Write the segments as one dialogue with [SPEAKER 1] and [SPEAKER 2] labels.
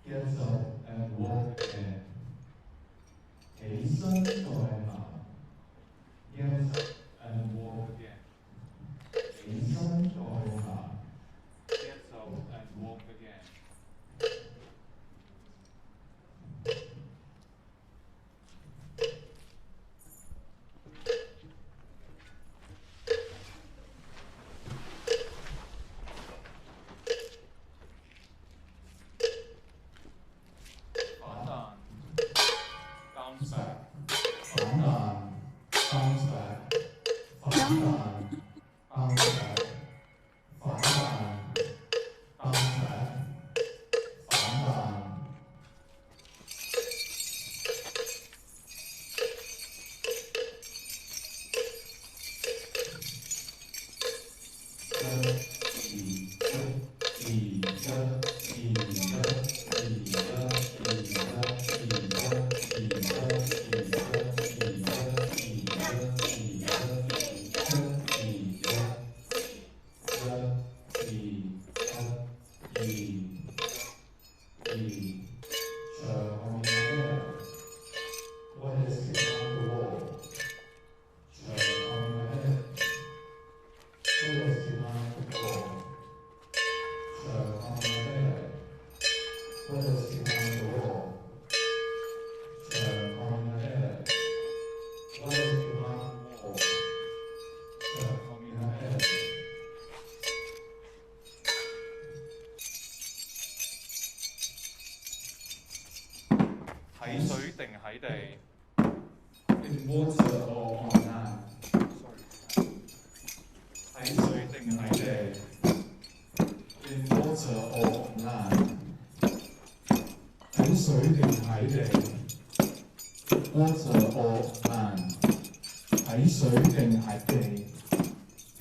[SPEAKER 1] Get up and walk again. 起身再行。Get up and walk again. 起身再行。Get up and walk again. 反彈 bounce back 反彈 bounce back 反彈 bounce back 反彈 bounce back 反彈 喺水定喺地 ？In water or on land? Sorry. 喺水定喺地 ？In water or on land? 喺水定喺地 ？Water or land? 喺水定喺地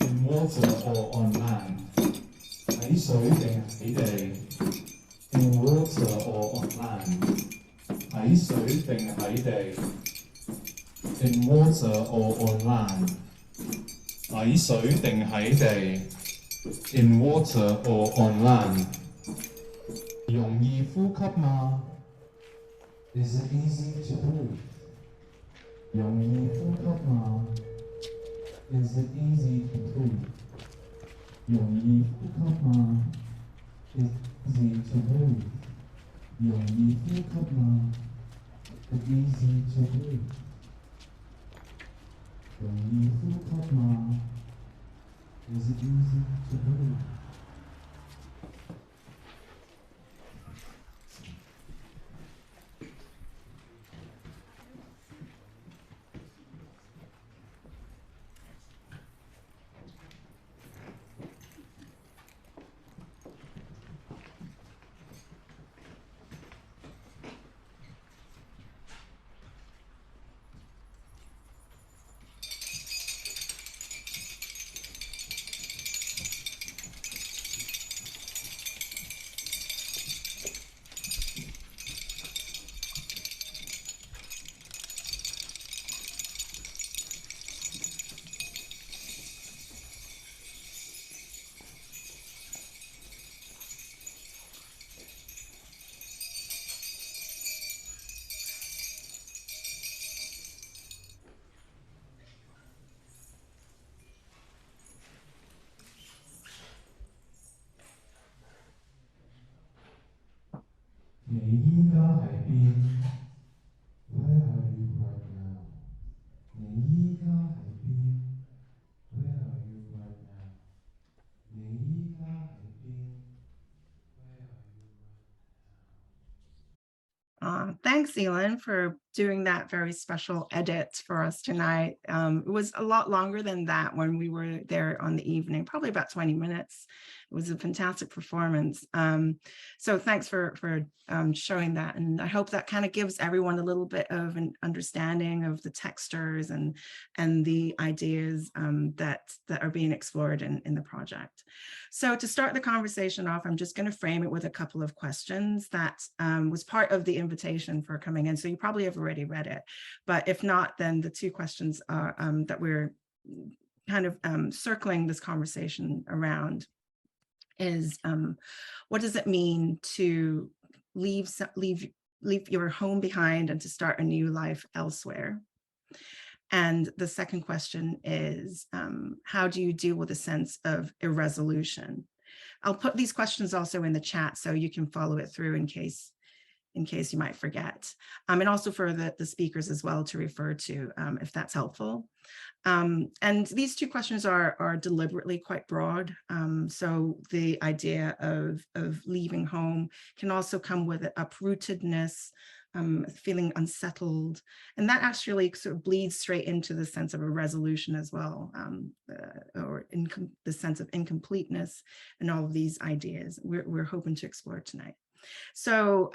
[SPEAKER 1] ？In water or on land? 喺水定喺地 ？In water or on land? 喺水定喺地 ？In water or on land？ 喺水定喺地 ？In water or on land？ 容易呼吸嗎 ？Is it easy to breathe？ 容易呼吸嗎 ？Is it easy to breathe？ 容易呼吸嗎 ？Is it easy to breathe？ 容易呼吸嗎 ？Is it easy to breathe？ 容易呼吸嗎 ？Is it easy to breathe？你依家喺邊 ？Where are you right now？ 你依家喺邊 ？Where are you right now？ 你依家喺邊 ？Where are you right now？
[SPEAKER 2] Thanks, Eelyn, for doing that very special edit for us tonight. It was a lot longer than that when we were there on the evening, probably about 20 minutes. It was a fantastic performance. So thanks for showing that. And I hope that kind of gives everyone a little bit of an understanding of the textures and the ideas that are being explored in the project. So to start the conversation off, I'm just going to frame it with a couple of questions that was part of the invitation for coming in. So you probably have already read it, but if not, then the two questions are, that we're kind of circling this conversation around is what does it mean to leave your home behind and to start a new life elsewhere. And the second question is, how do you deal with a sense of irresolution? I'll put these questions also in the chat so you can follow it through in case you might forget, and also for the speakers as well to refer to, if that's helpful. And these two questions are deliberately quite broad. So the idea of leaving home can also come with uprootedness, feeling unsettled, and that actually sort of bleeds straight into the sense of a resolution as well, or the sense of incompleteness, and all of these ideas we're hoping to explore tonight. So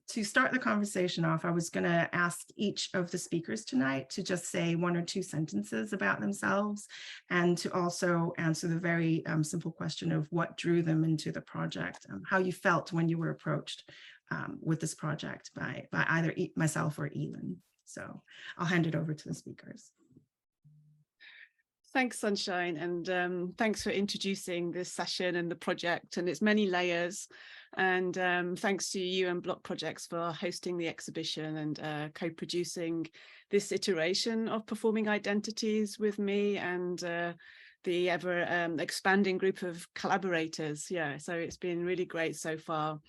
[SPEAKER 2] to start the conversation off, I was going to ask each of the speakers tonight to just say 1 or 2 sentences about themselves, and to also answer the very simple question of what drew them into the project, how you felt when you were approached with this project by either myself or Eelyn. So I'll hand it over to the speakers.
[SPEAKER 3] Thanks, Sunshine, and thanks for introducing this session and the project and its many layers. And thanks to you and Bloc Projects for hosting the exhibition and co-producing this iteration of performing identities with me and the ever expanding group of collaborators. Yeah, so it's been really great so far.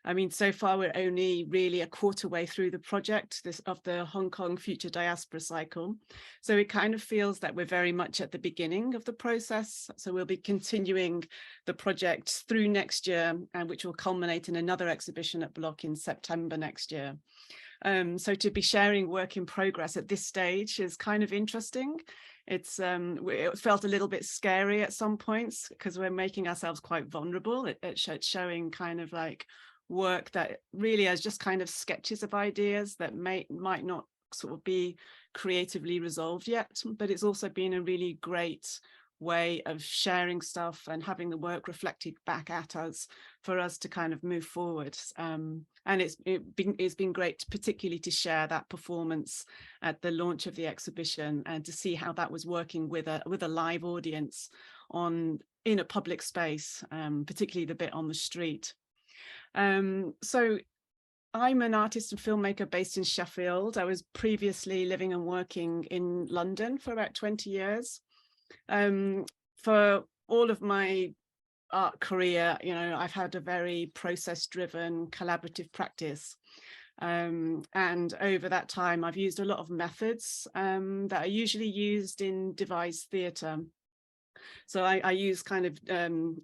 [SPEAKER 3] I mean, so far we're only really a quarter way through the project of the Hong Kong Future Diaspora cycle. So it kind of feels that we're very much at the beginning of the process. So we'll be continuing the project through next year, and which will culminate in another exhibition at Bloc in September next year. So to be sharing work in progress at this stage is kind of interesting. It felt a little bit scary at some points because we're making ourselves quite vulnerable at showing kind of like work that really is just kind of sketches of ideas that might not sort of be creatively resolved yet, but it's also been a really great way of sharing stuff and having the work reflected back at us for us to kind of move forward. And it's been great, particularly to share that performance at the launch of the exhibition and to see how that was working with a live audience in a public space, particularly the bit on the street. So I'm an artist and filmmaker based in Sheffield. I was previously living and working in London for about 20 years. For all of my art career, you know, I've had a very process-driven collaborative practice. And over that time, I've used a lot of methods that are usually used in devised theatre. So I use kind of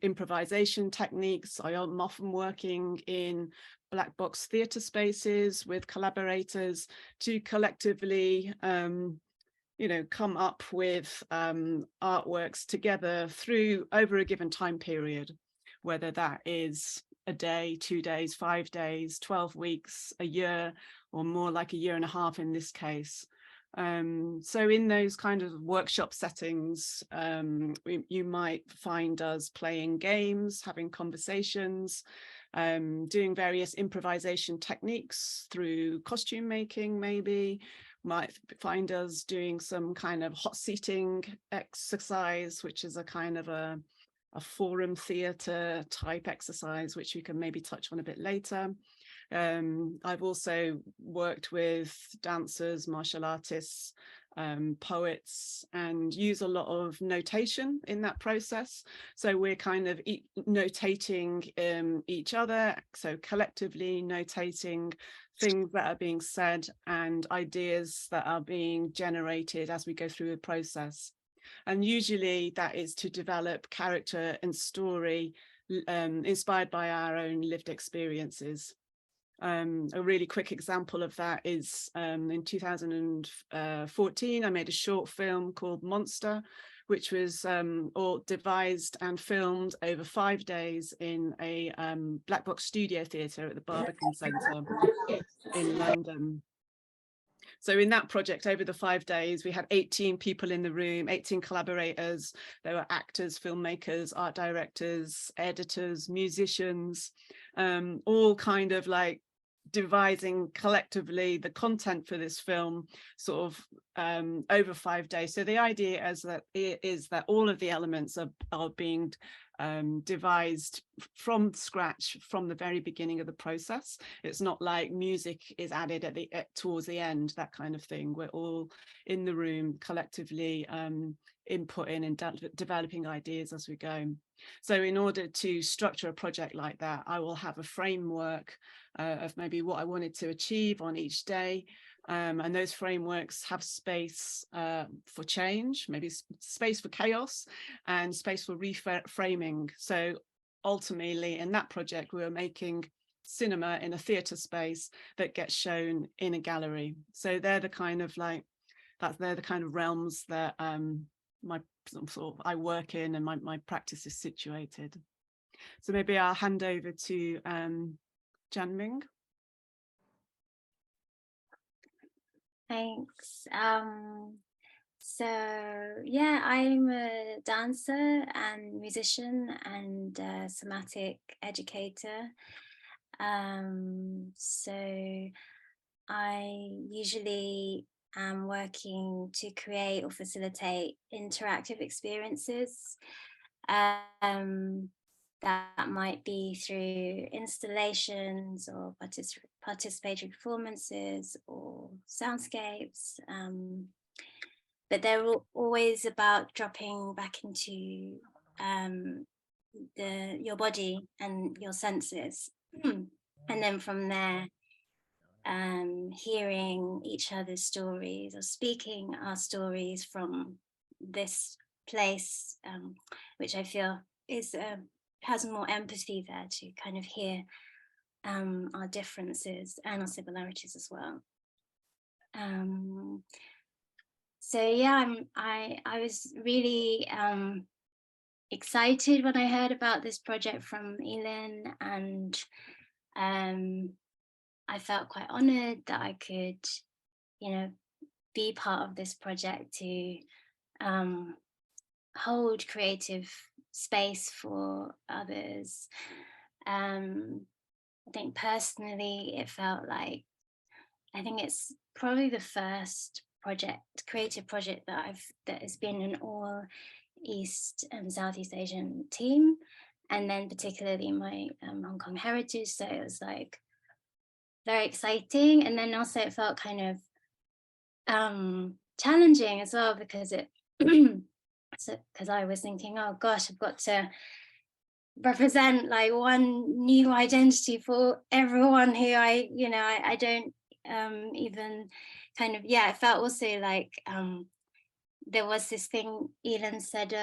[SPEAKER 3] improvisation techniques. I'm often working in black box theatre spaces with collaborators to collectively you know, come up with artworks together over a given time period, whether that is a day, 2 days, 5 days, 12 weeks, a year, or more like a year and a half in this case. So in those kind of workshop settings, you might find us playing games, having conversations, doing various improvisation techniques through costume making, maybe. Might find us doing some kind of hot seating exercise, which is a kind of a forum theatre type exercise, which we can maybe touch on a bit later. I've also worked with dancers, martial artists, poets, and use a lot of notation in that process. So we're kind of notating each other, so collectively notating things that are being said and ideas that are being generated as we go through the process. And usually that is to develop character and story inspired by our own lived experiences. A really quick example of that is in 2014, I made a short film called Monster, which was all devised and filmed over 5 days in a black box studio theatre at the Barbican Centre in London. So in that project, over the 5 days, we had 18 people in the room, 18 collaborators. There were actors, filmmakers, art directors, editors, musicians, all kind of like devising collectively the content for this film sort of over 5 days. So the idea is that all of the elements are being devised from scratch from the very beginning of the process. It's not like music is added at towards the end, that kind of thing. We're all in the room collectively inputting and developing ideas as we go. So in order to structure a project like that, I will have a framework of maybe what I wanted to achieve on each day. And those frameworks have space for change, maybe space for chaos and space for reframing. So ultimately in that project, we were making cinema in a theatre space that gets shown in a gallery. So they're the kind of they're the kind of realms that I work in and my practice is situated. So maybe I'll hand over to Jan-Ming.
[SPEAKER 4] Thanks. So yeah, I'm a dancer and musician and somatic educator. So I usually am working to create or facilitate interactive experiences. That might be through installations or participatory performances or soundscapes, but they're always about dropping back into your body and your senses, and then from there hearing each other's stories or speaking our stories from this place, which I feel is has more empathy there to kind of hear our differences and our similarities as well. So yeah, I was really excited when I heard about this project from Eelyn, and I felt quite honoured that I could, be part of this project to hold creative space for others. I think personally it felt like, I think it's probably the first creative project that has been an all East and Southeast Asian team, and then particularly my Hong Kong heritage, so it was like very exciting. And then also it felt kind of challenging as well, because because I was thinking, oh gosh, I've got to represent like one new identity for everyone who I don't even kind of, it felt also like there was this thing Eelyn said,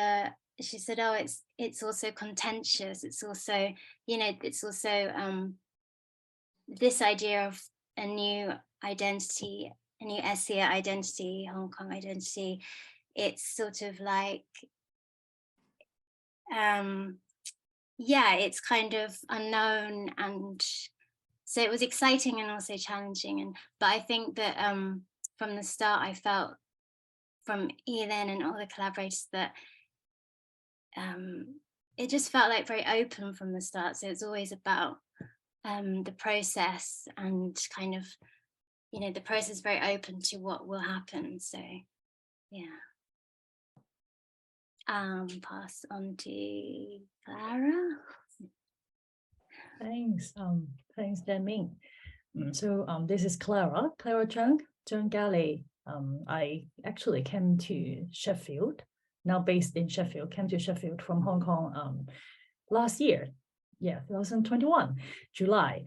[SPEAKER 4] she said, oh, it's also contentious, it's also, it's also this idea of a new identity, a new ASEA identity, Hong Kong identity. It's sort of like, it's kind of unknown, and so it was exciting and also challenging. But I think that from the start, I felt from Eelyn and all the collaborators that it just felt like very open from the start. So it's always about the process, and kind of, the process is very open to what will happen. So yeah. Pass on to Clara.
[SPEAKER 5] Thanks, Jan-Ming. So this is Clara Cheung, Galley. I actually came to Sheffield, now based in Sheffield, came to Sheffield from Hong Kong last year, 2021, July.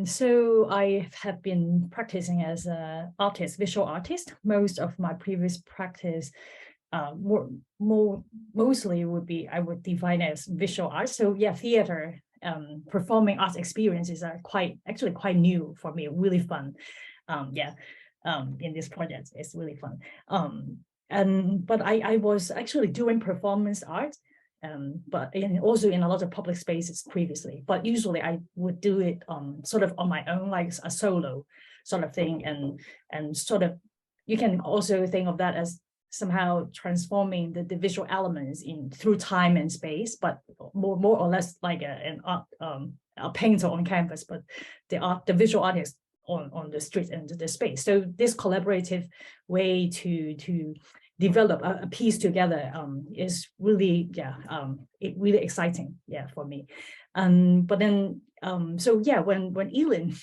[SPEAKER 5] So I have been practicing as an artist, visual artist. Most of my previous practice mostly would be, I would define as visual art. So theater, performing arts experiences are quite new for me, really fun. In this project, it's really fun. But I was actually doing performance art, but also in a lot of public spaces previously. But usually I would do it sort of on my own, like a solo sort of thing, and sort of, you can also think of that as somehow transforming the visual elements through time and space, but more or less like a painter on canvas, but the visual artist on the street and the space. So this collaborative way to develop a piece together is really, really exciting, for me. But then, so yeah, when Eelyn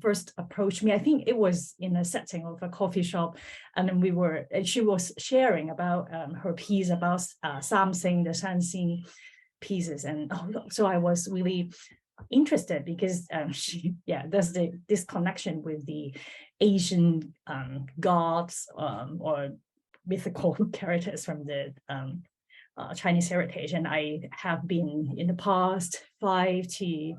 [SPEAKER 5] first approached me, I think it was in a setting of a coffee shop, and then she was sharing about her piece about Samsing, the Shanxi pieces, and so I was really interested because there's this connection with the Asian gods or mythical characters from the Chinese heritage, and I have been in the past 5 to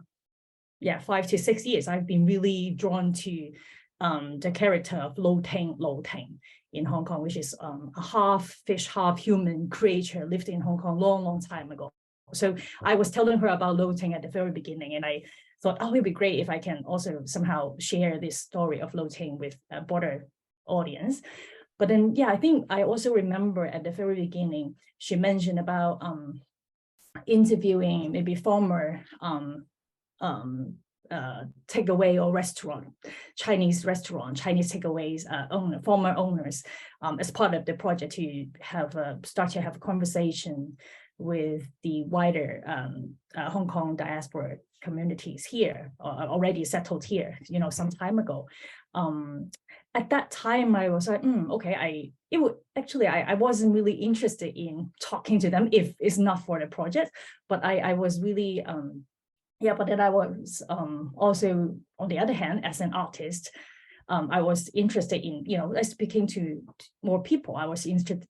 [SPEAKER 5] 6 years. I've been really drawn to the character of Lo Ting in Hong Kong, which is a half fish, half human creature lived in Hong Kong long time ago. So I was telling her about Lo Ting at the very beginning, and I thought, oh, it'd be great if I can also somehow share this story of Lo Ting with a broader audience. But then, I think I also remember at the very beginning, she mentioned about interviewing maybe former takeaway or Chinese takeaways, former owners, as part of the project to start to have a conversation with the wider Hong Kong diaspora communities here, already settled here, some time ago. At that time, I was like, okay, I wasn't really interested in talking to them if it's not for the project, but I was really, but then I was also, on the other hand, as an artist, I was interested in, speaking to more people. I was interested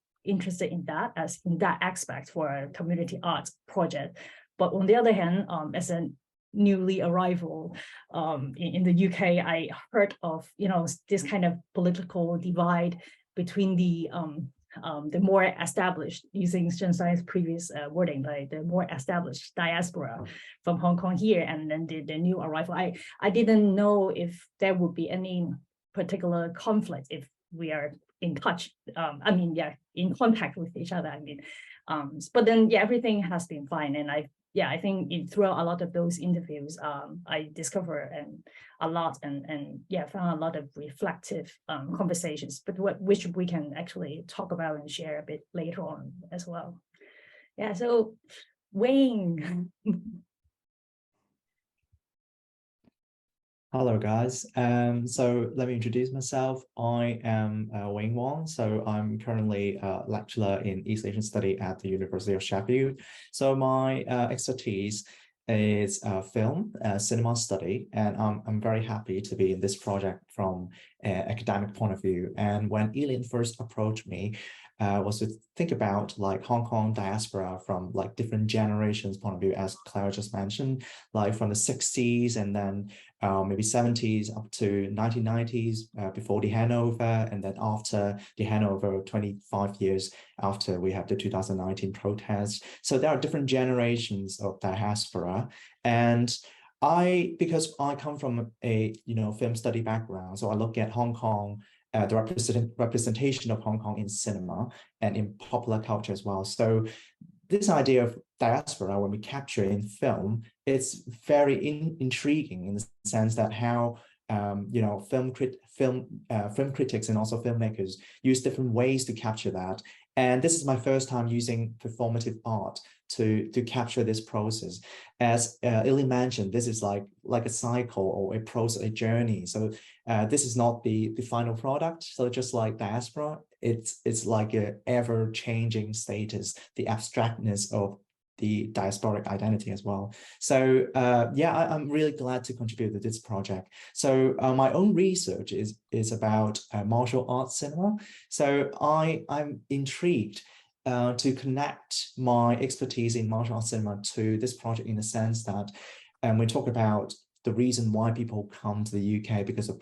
[SPEAKER 5] in that aspect for a community arts project. But on the other hand, as a newly arrival in the UK, I heard of this kind of political divide between the more established, using Shenstein's previous wording, like the more established diaspora from Hong Kong here, and then the new arrival. I didn't know if there would be any particular conflict if we are in touch. In contact with each other. But then everything has been fine, and I think throughout a lot of those interviews, I discovered a lot and found a lot of reflective conversations, but which we can actually talk about and share a bit later on as well. Yeah, so Wayne.
[SPEAKER 6] Hello guys, so let me introduce myself. I am Wayne Wong, so I'm currently a lecturer in East Asian Study at the University of Sheffield. So my expertise is film, cinema study, and I'm very happy to be in this project from an academic point of view. And when Eelyn first approached me, was to think about like Hong Kong diaspora from like different generations point of view, as Clara just mentioned, like from the 60s and then maybe 70s up to 1990s before the handover, and then after the handover, 25 years after we have the 2019 protests. So there are different generations of diaspora, and because I come from a film study background, so I look at Hong Kong, the representation of Hong Kong in cinema and in popular culture as well. So this idea of diaspora, when we capture in film, it's very intriguing in the sense that how film critics and also filmmakers use different ways to capture that. And this is my first time using performative art to capture this process. As Eelyn mentioned, this is like a cycle or a process, a journey. So this is not the final product. So just like diaspora, it's like a ever-changing status, the abstractness of the diasporic identity as well. So I'm really glad to contribute to this project. So my own research is about martial arts cinema. So I'm intrigued to connect my expertise in martial arts cinema to this project, in the sense that we talk about the reason why people come to the UK because of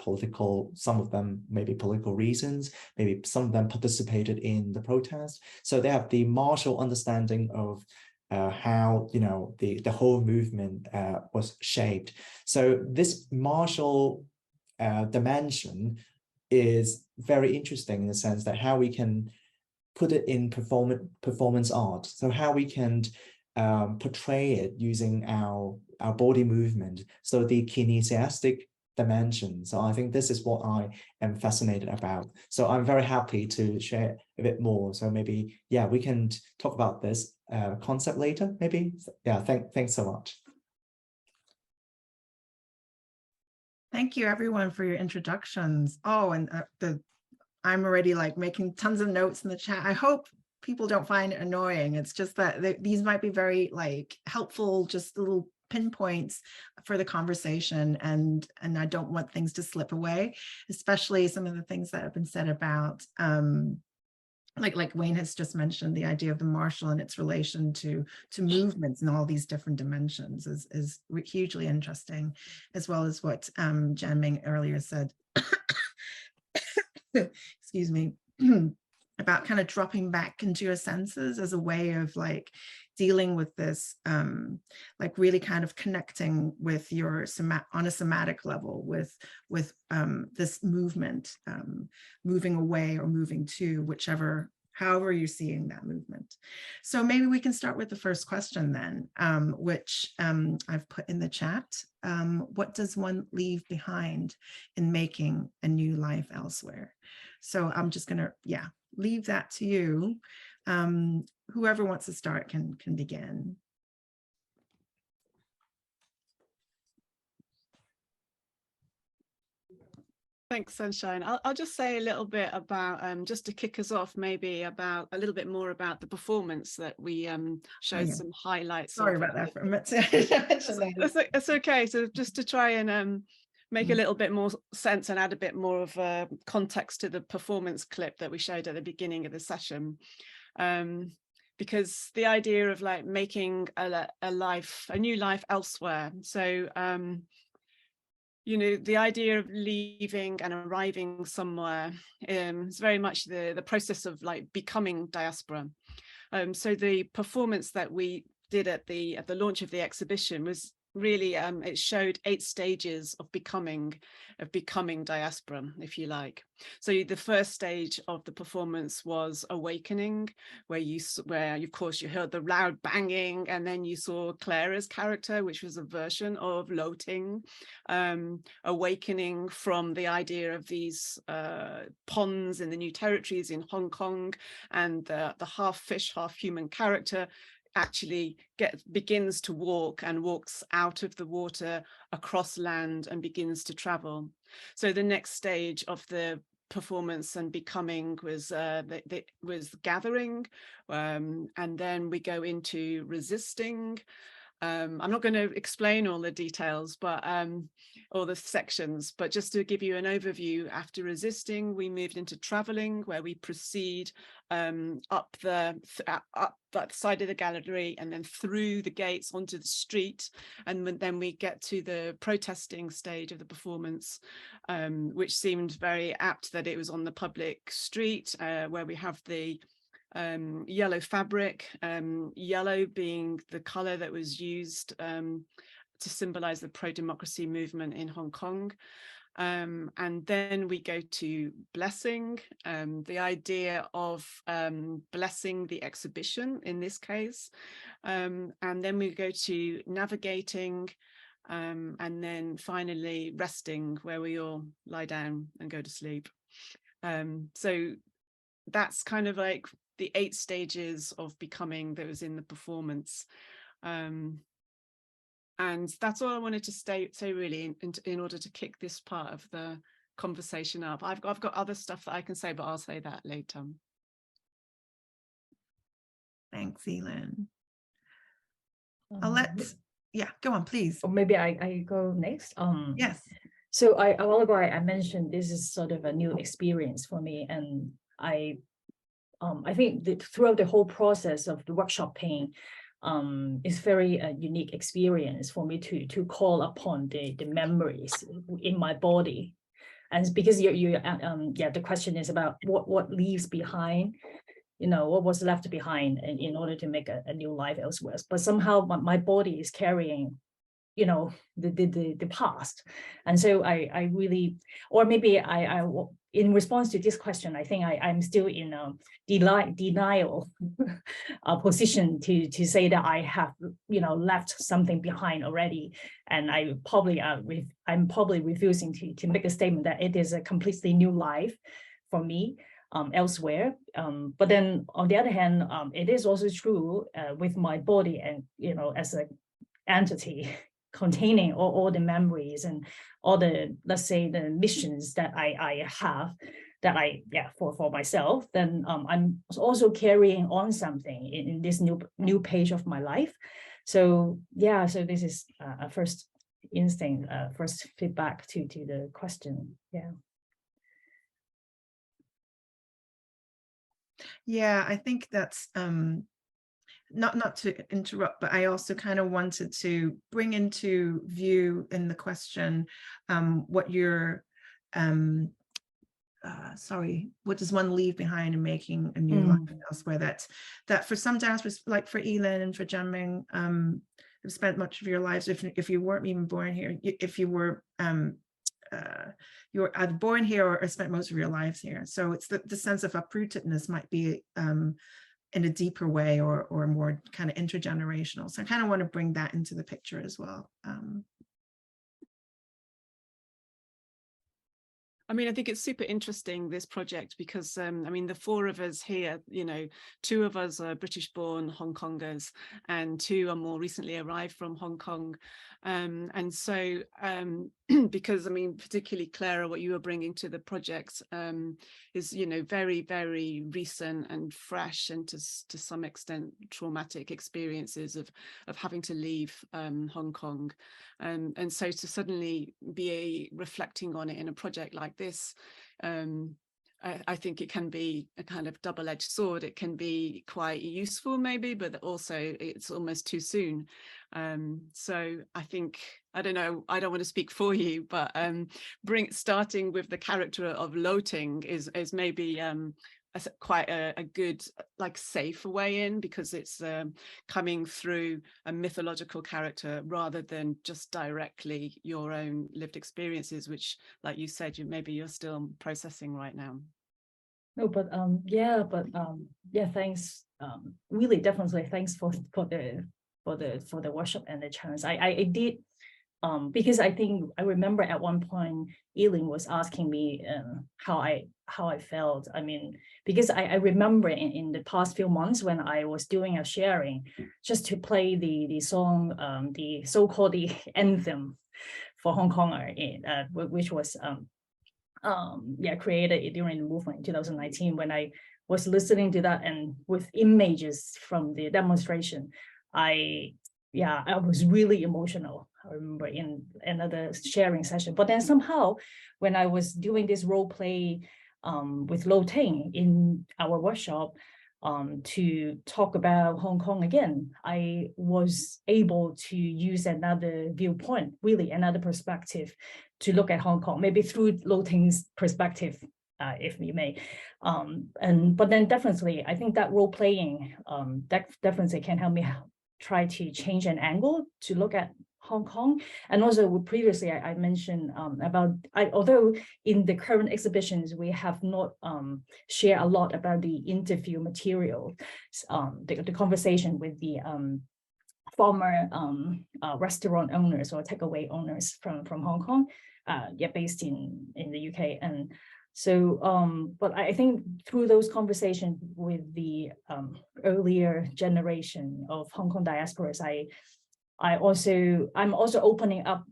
[SPEAKER 6] some of them maybe political reasons, maybe some of them participated in the protest. So they have the martial understanding of how the whole movement was shaped. So this martial dimension is very interesting in the sense that how we can put it in performance art. So how we can portray it using our body movement. So the kinesiastic dimension. So I think this is what I am fascinated about. So I'm very happy to share a bit more. So maybe, yeah, we can talk about this concept later, maybe. Yeah, thanks so much.
[SPEAKER 2] Thank you everyone for your introductions. Oh, and I'm already like making tons of notes in the chat. I hope people don't find it annoying. It's just that these might be very like helpful, just little pinpoints for the conversation, and I don't want things to slip away, especially some of the things that have been said about like Wayne has just mentioned, the idea of the martial and its relation to movements and all these different dimensions is hugely interesting, as well as what Jan-Ming earlier said, excuse me, about kind of dropping back into your senses as a way of like dealing with this, like really kind of connecting with your on a somatic level with this movement, moving away or moving to however you're seeing that movement. So maybe we can start with the first question then, which I've put in the chat. What does one leave behind in making a new life elsewhere? So I'm just gonna, leave that to you. Whoever wants to start can begin.
[SPEAKER 3] Thanks, Sunshine. I'll just say a little bit about, just to kick us off, maybe about a little bit more about the performance that we showed some highlights.
[SPEAKER 2] Sorry about that for a minute.
[SPEAKER 3] It's okay. So just to try and make a little bit more sense and add a bit more of context to the performance clip that we showed at the beginning of the session. Because the idea of like making a new life elsewhere. So, you know, the idea of leaving and arriving somewhere is very much the process of like becoming diaspora. So the performance that we did at the launch of the exhibition was really, it showed 8 stages of becoming diaspora, if you like. So the first stage of the performance was awakening, where of course you heard the loud banging, and then you saw Clara's character, which was a version of Loting, awakening from the idea of these ponds in the New Territories in Hong Kong, and the half fish, half human character actually begins to walk and walks out of the water across land and begins to travel. So the next stage of the performance and becoming was gathering, and then we go into resisting. I'm not going to explain all the details, but all the sections, but just to give you an overview, after resisting, we moved into traveling, where we proceed up that side of the gallery and then through the gates onto the street, and then we get to the protesting stage of the performance, which seemed very apt that it was on the public street, where we have the yellow fabric, yellow being the color that was used to symbolize the pro-democracy movement in Hong Kong. And then we go to blessing, the idea of blessing the exhibition in this case. And then we go to navigating, and then finally resting, where we all lie down and go to sleep. So that's kind of like the 8 stages of becoming that was in the performance. And that's all I wanted to say really in order to kick this part of the conversation up. I've got other stuff that I can say, but I'll say that later.
[SPEAKER 2] Thanks, Eelyn. Go on, please.
[SPEAKER 5] Or maybe I go next.
[SPEAKER 2] Yes.
[SPEAKER 5] So a while ago I mentioned this is sort of a new experience for me, and I think that throughout the whole process of the workshopping, it's very unique experience for me to call upon the memories in my body, and because the question is about what leaves behind, you know, what was left behind in order to make a new life elsewhere. But somehow my body is carrying the past. And so I really, or maybe I in response to this question, I think I'm still in a denial position to say that I have, left something behind already. And I'm probably refusing to make a statement that it is a completely new life for me elsewhere. But then on the other hand, it is also true with my body and, as an entity containing all the memories and all the, let's say, the missions that I have, that for myself, then I'm also carrying on something in this new page of my life. So so this is a first instinct, first feedback to the question.
[SPEAKER 2] Yeah, I think that's not to interrupt, but I also kind of wanted to bring into view in the question what your what does one leave behind in making a new life elsewhere? That for some diasporas, like for Eelyn and for Jan-Ming, have spent much of your lives, if you weren't even born here, if you were either born here or spent most of your lives here. So it's the sense of uprootedness might be in a deeper way or more kind of intergenerational. So I kind of want to bring that into the picture as well.
[SPEAKER 3] I mean, I think it's super interesting, this project, because I mean, the four of us here, two of us are British born Hong Kongers and two are more recently arrived from Hong Kong. And so because I mean, particularly Clara, what you were bringing to the project is, very, very recent and fresh, and to some extent traumatic experiences of having to leave Hong Kong. And so to suddenly be reflecting on it in a project like this, I think it can be a kind of double-edged sword. It can be quite useful maybe, but also it's almost too soon. So I think, I don't know, I don't want to speak for you, but starting with the character of Lo Ting is maybe quite a good, like, safe way in, because it's coming through a mythological character rather than just directly your own lived experiences, which, like you said, maybe you're still processing right now.
[SPEAKER 5] No, but thanks. Really, definitely thanks for the workshop and the chance. I did. Because I think I remember at one point Eelyn was asking me how I felt. I mean, because I remember in the past few months when I was doing a sharing, just to play the song, the so-called the anthem for Hong Konger, which was created during the movement in 2019. When I was listening to that and with images from the demonstration, I was really emotional. I remember in another sharing session. But then somehow, when I was doing this role play with Lo Ting in our workshop to talk about Hong Kong again, I was able to use another viewpoint, really another perspective, to look at Hong Kong, maybe through Lo Ting's perspective, if you may. But then definitely, I think that role playing that definitely can help me try to change an angle to look at Hong Kong. And also previously I mentioned about, although in the current exhibitions we have not shared a lot about the interview material, the conversation with the former restaurant owners or takeaway owners from Hong Kong, based in the UK. And so, but I think through those conversations with the earlier generation of Hong Kong diasporas, I'm also opening up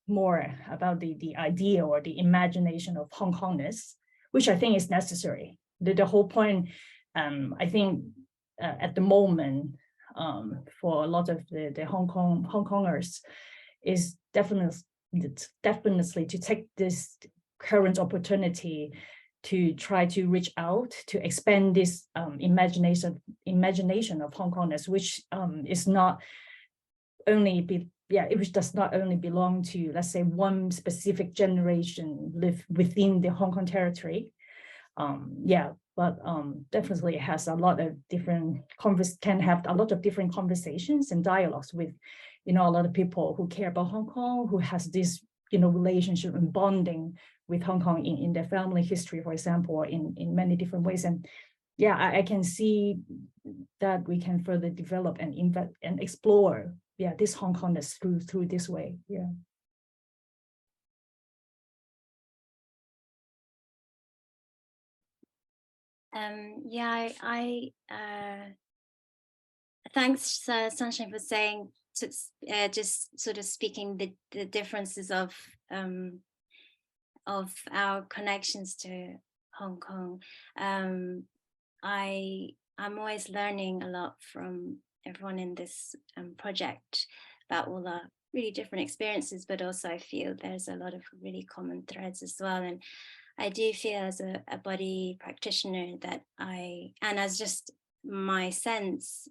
[SPEAKER 5] more about the idea or the imagination of Hong Kongness, which I think is necessary. The whole point, I think, at the moment, for a lot of the Hong Kongers, is definitely to take this current opportunity to try to reach out, to expand this imagination of Hong Kongness, which is not only which does not only belong to, let's say, one specific generation live within the Hong Kong territory. But definitely has a lot of different can have a lot of different conversations and dialogues with a lot of people who care about Hong Kong, who has this, relationship and bonding with Hong Kong in their family history, for example, or in many different ways. And yeah, I can see that we can further develop and invest and explore, this Hong Kongness through this way. Yeah.
[SPEAKER 4] Thanks, Sunshine, for saying, just sort of speaking the differences of our connections to Hong Kong. I'm always learning a lot from everyone in this project about all our really different experiences, but also I feel there's a lot of really common threads as well. And I do feel as a body practitioner that and as just my sense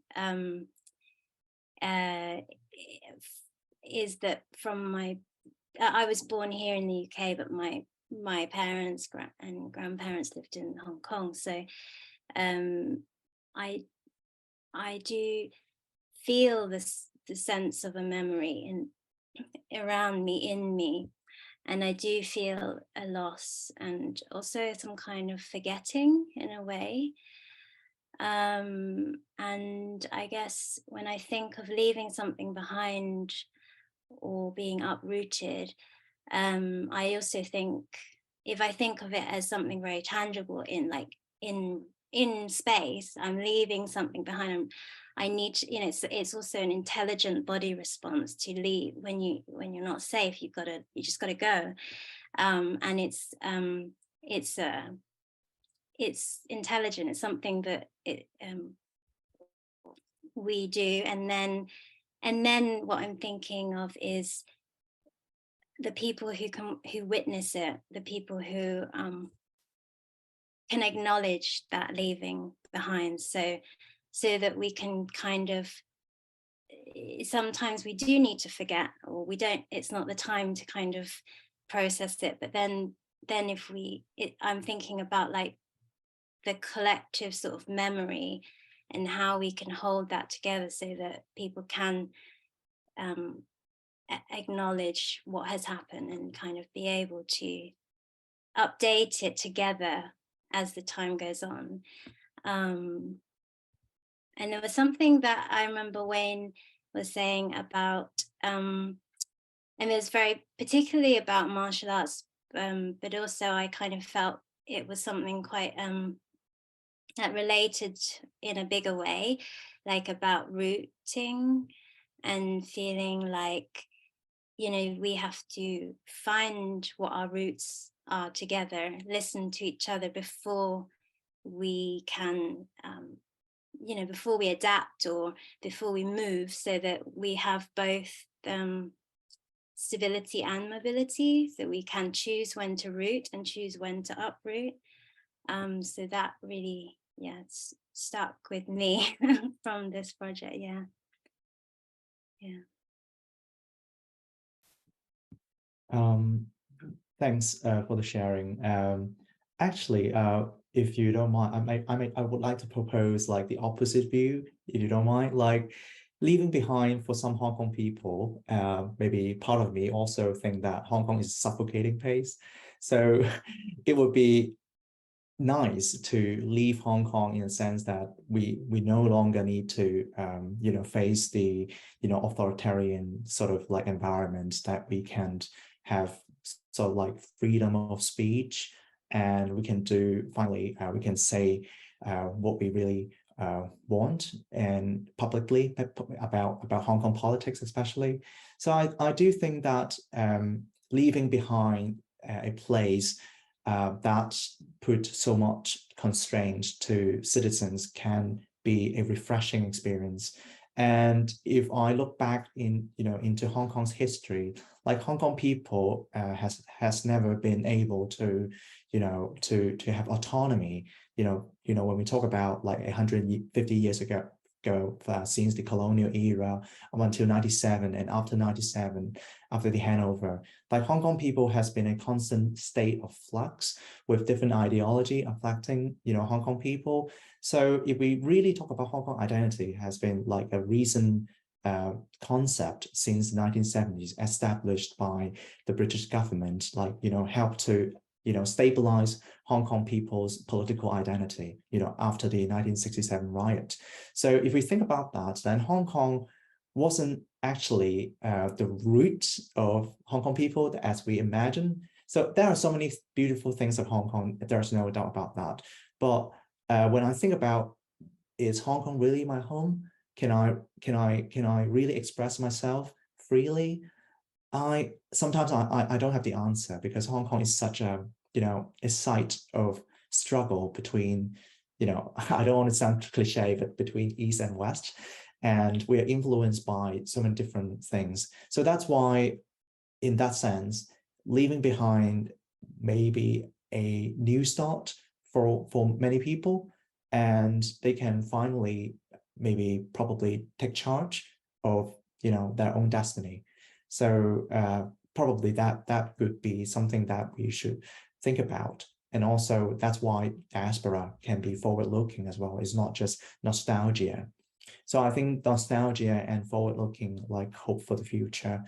[SPEAKER 4] is that from I was born here in the UK, but my parents and grandparents lived in Hong Kong. So I do feel the sense of a memory around me, in me. And I do feel a loss and also some kind of forgetting in a way. And I guess when I think of leaving something behind or being uprooted, I also think, if I think of it as something very tangible in space, I'm leaving something behind. I need to, it's also an intelligent body response to leave. When you're not safe, you just gotta go. And it's intelligent. It's something that we do. And then what I'm thinking of is the people who witness it, the people who can acknowledge that leaving behind, so that we can kind of, sometimes we do need to forget, or we don't, it's not the time to kind of process it. But then if I'm thinking about like the collective sort of memory and how we can hold that together so that people can acknowledge what has happened and kind of be able to update it together as the time goes on. And there was something that I remember Wayne was saying about, and it was very particularly about martial arts, but also I kind of felt it was something quite that related in a bigger way, like about rooting and feeling like, we have to find what our roots are together, listen to each other before we can, before we adapt or before we move, so that we have both stability and mobility, so we can choose when to root and choose when to uproot. So that really, it's stuck with me from this project. Yeah.
[SPEAKER 6] Thanks for the sharing. Actually, if you don't mind, I would like to propose like the opposite view, if you don't mind, like leaving behind for some Hong Kong people. Maybe part of me also think that Hong Kong is a suffocating place. So it would be nice to leave Hong Kong in a sense that we no longer need to face the authoritarian sort of like environment, that we can have sort of like freedom of speech, and we can finally we can say what we really want, and publicly about Hong Kong politics especially. So I do think that leaving behind a place that put so much constraint to citizens can be a refreshing experience. And if I look back into Hong Kong's history, like Hong Kong people has never been able to have autonomy. When we talk about like 150 years ago, since the colonial era up until 97, and after 97, after the handover, like Hong Kong people has been a constant state of flux with different ideology affecting Hong Kong people. So if we really talk about Hong Kong identity, has been like a recent concept since the 1970s, established by the British government, like, help to, stabilize Hong Kong people's political identity, after the 1967 riot. So if we think about that, then Hong Kong wasn't actually the root of Hong Kong people as we imagine. So there are so many beautiful things of Hong Kong, there's no doubt about that. But when I think about, is Hong Kong really my home? Can I really express myself freely? Sometimes I don't have the answer, because Hong Kong is such a, a site of struggle between, I don't want to sound cliche, but between East and West. And we are influenced by so many different things. So that's why, in that sense, leaving behind maybe a new start for many people, and they can finally probably take charge of their own destiny. So probably that could be something that we should think about. And also that's why diaspora can be forward-looking as well. It's not just nostalgia. So I think nostalgia and forward-looking, like hope for the future,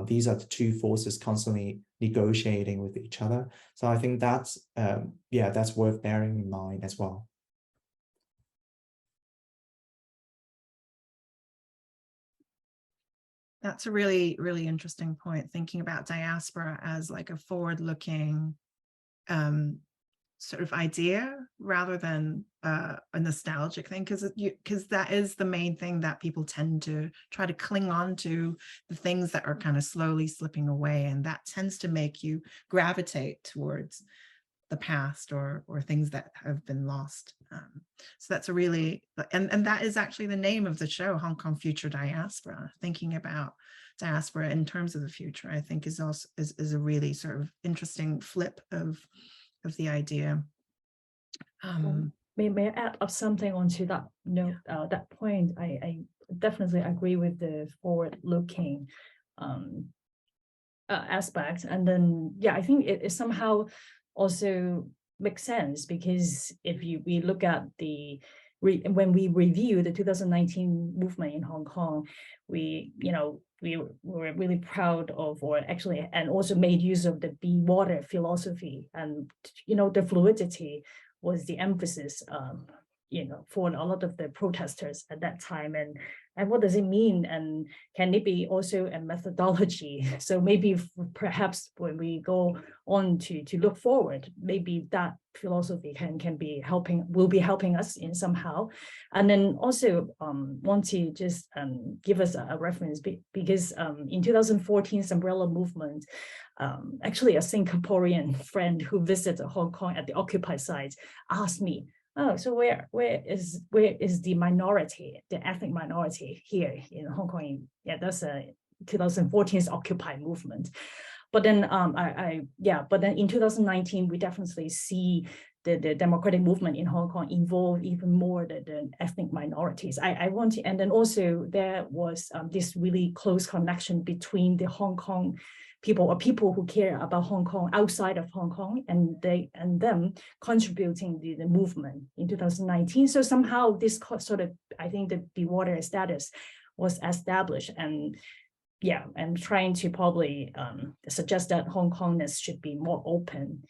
[SPEAKER 6] these are the two forces constantly negotiating with each other. So I think that's that's worth bearing in mind as well.
[SPEAKER 2] That's a really, really interesting point, thinking about diaspora as like a forward-looking sort of idea rather than a nostalgic thing, because that is the main thing that people tend to try to cling on to, the things that are kind of slowly slipping away, and that tends to make you gravitate towards the past or things that have been lost. So that's a really, and that is actually the name of the show, Hong Kong Future Diaspora. Thinking about diaspora in terms of the future, I think is also is a really sort of interesting flip of the idea.
[SPEAKER 5] May I add up something onto that note, that point? I definitely agree with the forward-looking aspect, and then I think it somehow also makes sense, because if we look at when we review the 2019 movement in Hong Kong, we were really proud of, and also made use of the be water philosophy, and the fluidity was the emphasis for a lot of the protesters at that time, and what does it mean, and can it be also a methodology? So maybe perhaps when we go on to look forward, maybe that philosophy will be helping us in somehow. And then also want to just give us a reference, because in 2014 umbrella movement, actually a Singaporean friend who visited Hong Kong at the occupied site asked me, oh, so where is the minority, the ethnic minority here in Hong Kong? Yeah, that's a 2014's Occupy movement. But then but then in 2019, we definitely see the democratic movement in Hong Kong involve even more the ethnic minorities. I want to, and then also there was this really close connection between the Hong Kong people, or people who care about Hong Kong outside of Hong Kong, and them contributing the movement in 2019. So somehow this sort of, I think the be water status was established, and trying to probably suggest that Hong Kongness should be more open,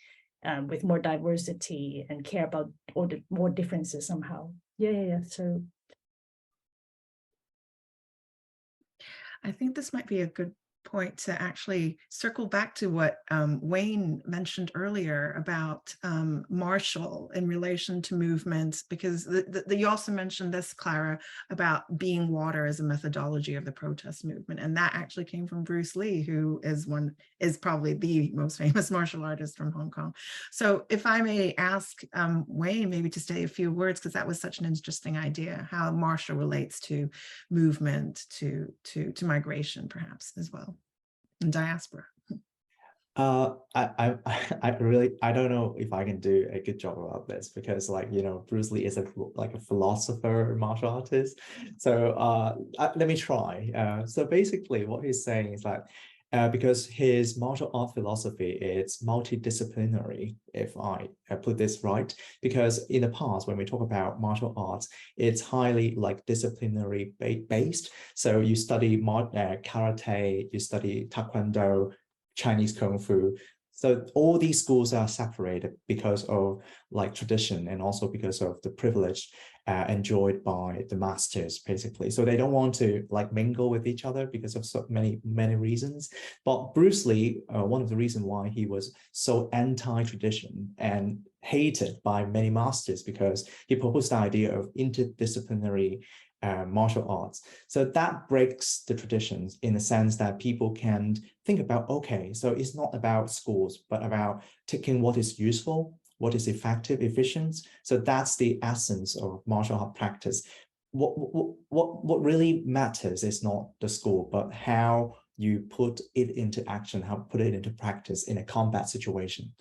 [SPEAKER 5] with more diversity, and care about all the more differences somehow. So
[SPEAKER 2] I think this might be a good point to actually circle back to what Wayne mentioned earlier about Marshall in relation to movements, because you also mentioned this, Clara, about being water as a methodology of the protest movement, and that actually came from Bruce Lee, who is probably the most famous martial artist from Hong Kong. So if I may ask Wayne maybe to say a few words, because that was such an interesting idea, how Marshall relates to movement, to migration perhaps as well, and diaspora.
[SPEAKER 6] I don't know if I can do a good job about this, because Bruce Lee is a philosopher, martial artist. So let me try. So basically what he's saying is that because his martial art philosophy is multidisciplinary, if I put this right, because in the past, when we talk about martial arts, it's highly like disciplinary based. So you study karate, you study taekwondo, Chinese kung fu. So all these schools are separated because of like tradition and also because of the privilege enjoyed by the masters, basically. So they don't want to like mingle with each other because of so many reasons. But Bruce Lee, one of the reasons why he was so anti-tradition and hated by many masters, because he proposed the idea of interdisciplinary martial arts. So that breaks the traditions in the sense that people can think about, okay, so it's not about schools, but about taking what is useful, what is effective, efficient. So that's the essence of martial art practice. What really matters is not the school, but how you put it into action, how put it into practice in a combat situation.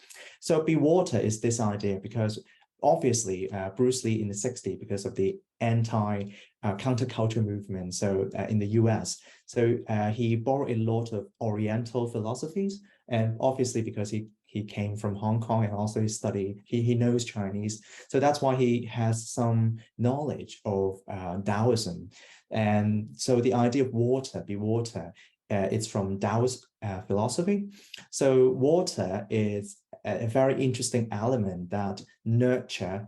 [SPEAKER 6] So Be Water is this idea because obviously Bruce Lee in the 60s, because of the counterculture movement, so in the US, so he borrowed a lot of Oriental philosophies, and obviously because he came from Hong Kong and also he knows Chinese, so that's why he has some knowledge of Taoism. And so the idea of water, Be Water, it's from Taoist philosophy. So water is a very interesting element that nurture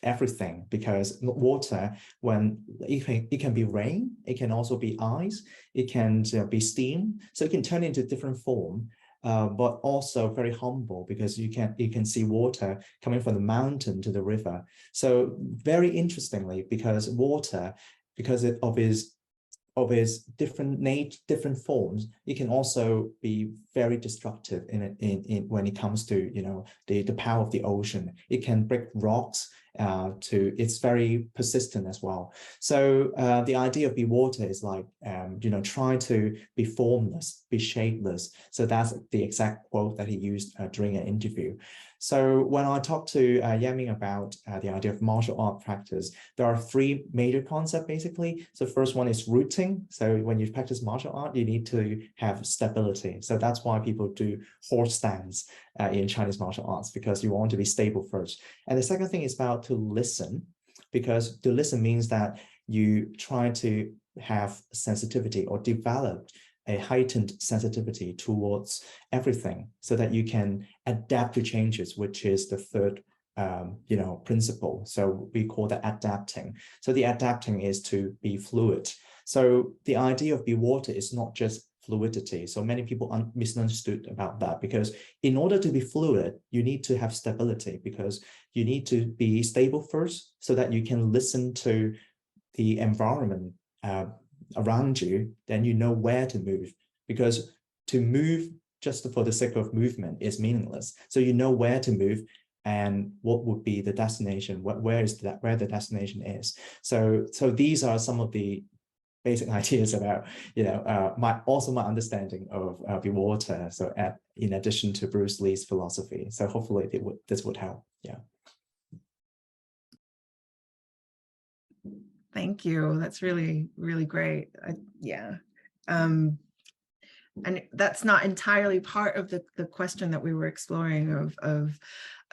[SPEAKER 6] everything, because water, when it can be rain, it can also be ice, it can be steam, so it can turn into different form, but also very humble, because you can see water coming from the mountain to the river. So very interestingly, because water, because of its different forms, it can also be very destructive in when it comes to, you know, the power of the ocean. It can break rocks. It's very persistent as well. So the idea of Be Water is like, you know, try to be formless, be shapeless. So that's the exact quote that he used during an interview. So when I talked to Jan-Ming about the idea of martial art practice, there are three major concepts basically. So first one is rooting. So when you practice martial art, you need to have stability. So that's why people do horse stance in Chinese martial arts, because you want to be stable first. And the second thing is about to listen, because to listen means that you try to have sensitivity or develop a heightened sensitivity towards everything, so that you can adapt to changes, which is the third you know, principle. So we call that adapting. So the adapting is to be fluid. So the idea of Be Water is not just fluidity. So many people misunderstood about that, because in order to be fluid, you need to have stability, because you need to be stable first, so that you can listen to the environment around you, then you know where to move, because to move just for the sake of movement is meaningless. So you know where to move and what would be the destination, where the destination is. So these are some of the basic ideas about, you know, my understanding of Be Water. So in addition to Bruce Lee's philosophy. So hopefully this would help. Yeah.
[SPEAKER 2] Thank you. That's really, really great. Yeah. And that's not entirely part of the question that we were exploring of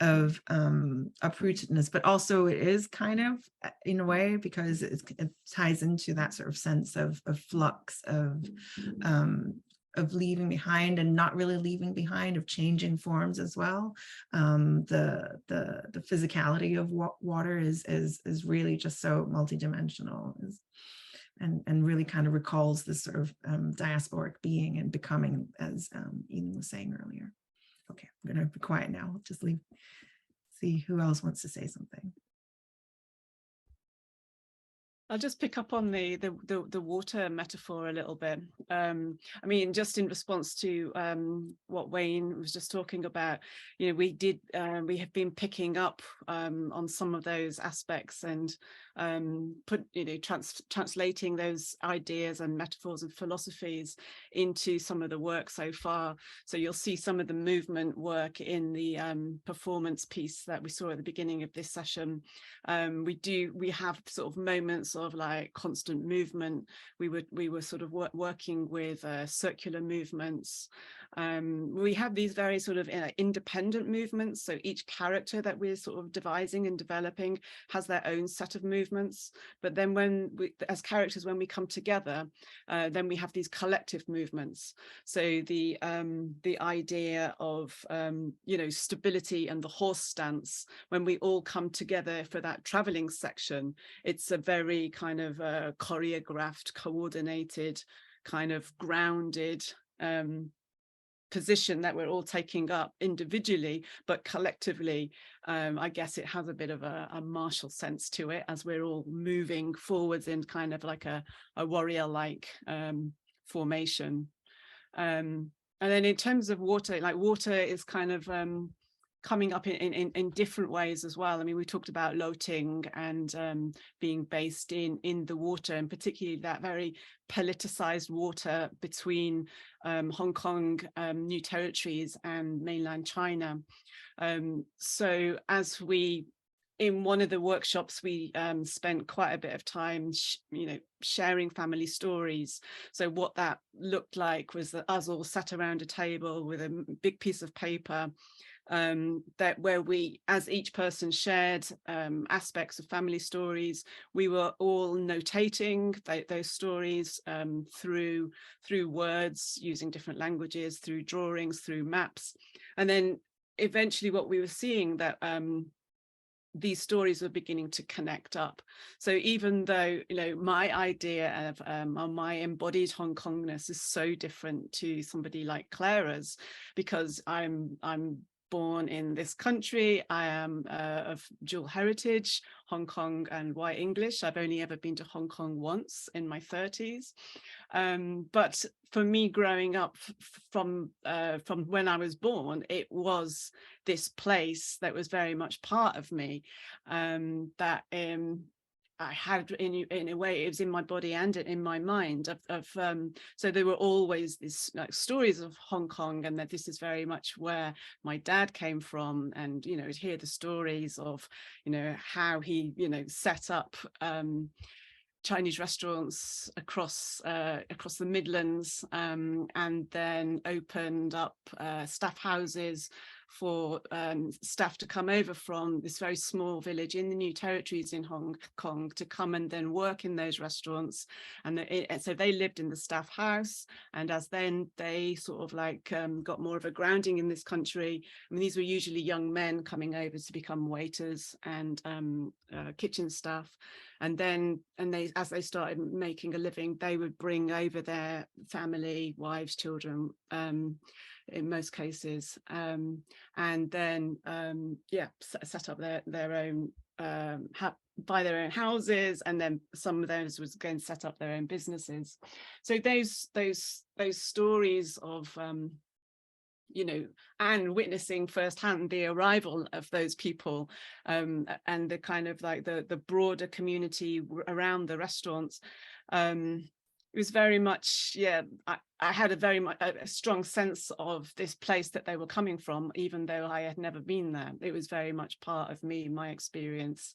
[SPEAKER 2] uprootedness, but also it is kind of in a way, because it ties into that sort of sense of flux, of leaving behind and not really leaving behind, of changing forms as well. The physicality of water is really just so multidimensional, and really kind of recalls this sort of diasporic being and becoming, as Eelyn was saying earlier. Okay, I'm going to be quiet now. I'll just see who else wants to say something.
[SPEAKER 3] I'll just pick up on the water metaphor a little bit. I mean, just in response to what Wayne was just talking about, you know, we have been picking up on some of those aspects and translating those ideas and metaphors and philosophies into some of the work so far. So you'll see some of the movement work in the performance piece that we saw at the beginning of this session. We have sort of moments of like constant movement. We were sort of working with circular movements. We have these very sort of independent movements. So each character that we're sort of devising and developing has their own set of movements. But then when we, as characters, when we come together, then we have these collective movements. So the idea of you know, stability and the horse stance, when we all come together for that traveling section, it's a very kind of choreographed, coordinated, kind of grounded position that we're all taking up individually, but collectively, I guess it has a bit of a martial sense to it, as we're all moving forwards in kind of like a warrior-like formation. And then in terms of water, like water is kind of coming up in different ways as well. I mean, we talked about loting and being based in the water, and particularly that very politicized water between Hong Kong New Territories and mainland China. So as we, in one of the workshops, we spent quite a bit of time, you know, sharing family stories. So what that looked like was that us all sat around a table with a big piece of paper, that where we, as each person shared aspects of family stories, we were all notating those stories through words, using different languages, through drawings, through maps. And then eventually what we were seeing that these stories were beginning to connect up. So even though, you know, my idea of my embodied Hong Kongness is so different to somebody like Clara's, because I'm born in this country, I am of dual heritage, Hong Kong and white English. I've only ever been to Hong Kong once in my 30s. But for me, growing up from when I was born, it was this place that was very much part of me, that I had in a way, it was in my body and in my mind so there were always these like stories of Hong Kong, and that this is very much where my dad came from. And, you know, to hear the stories of, you know, how he, you know, set up Chinese restaurants across the Midlands, and then opened up staff houses for staff to come over from this very small village in the New Territories in Hong Kong to come and then work in those restaurants. And so they lived in the staff house, and as then they sort of like got more of a grounding in this country. I mean, these were usually young men coming over to become waiters and kitchen staff. And then, as they started making a living, they would bring over their family, wives, children, in most cases, and then set up their own, buy their own houses, and then some of those was going to set up their own businesses. So those stories of you know, and witnessing firsthand the arrival of those people, and the kind of like the broader community around the restaurants, it was very much, yeah, I had a very much a strong sense of this place that they were coming from, even though I had never been there. It was very much part of me, my experience.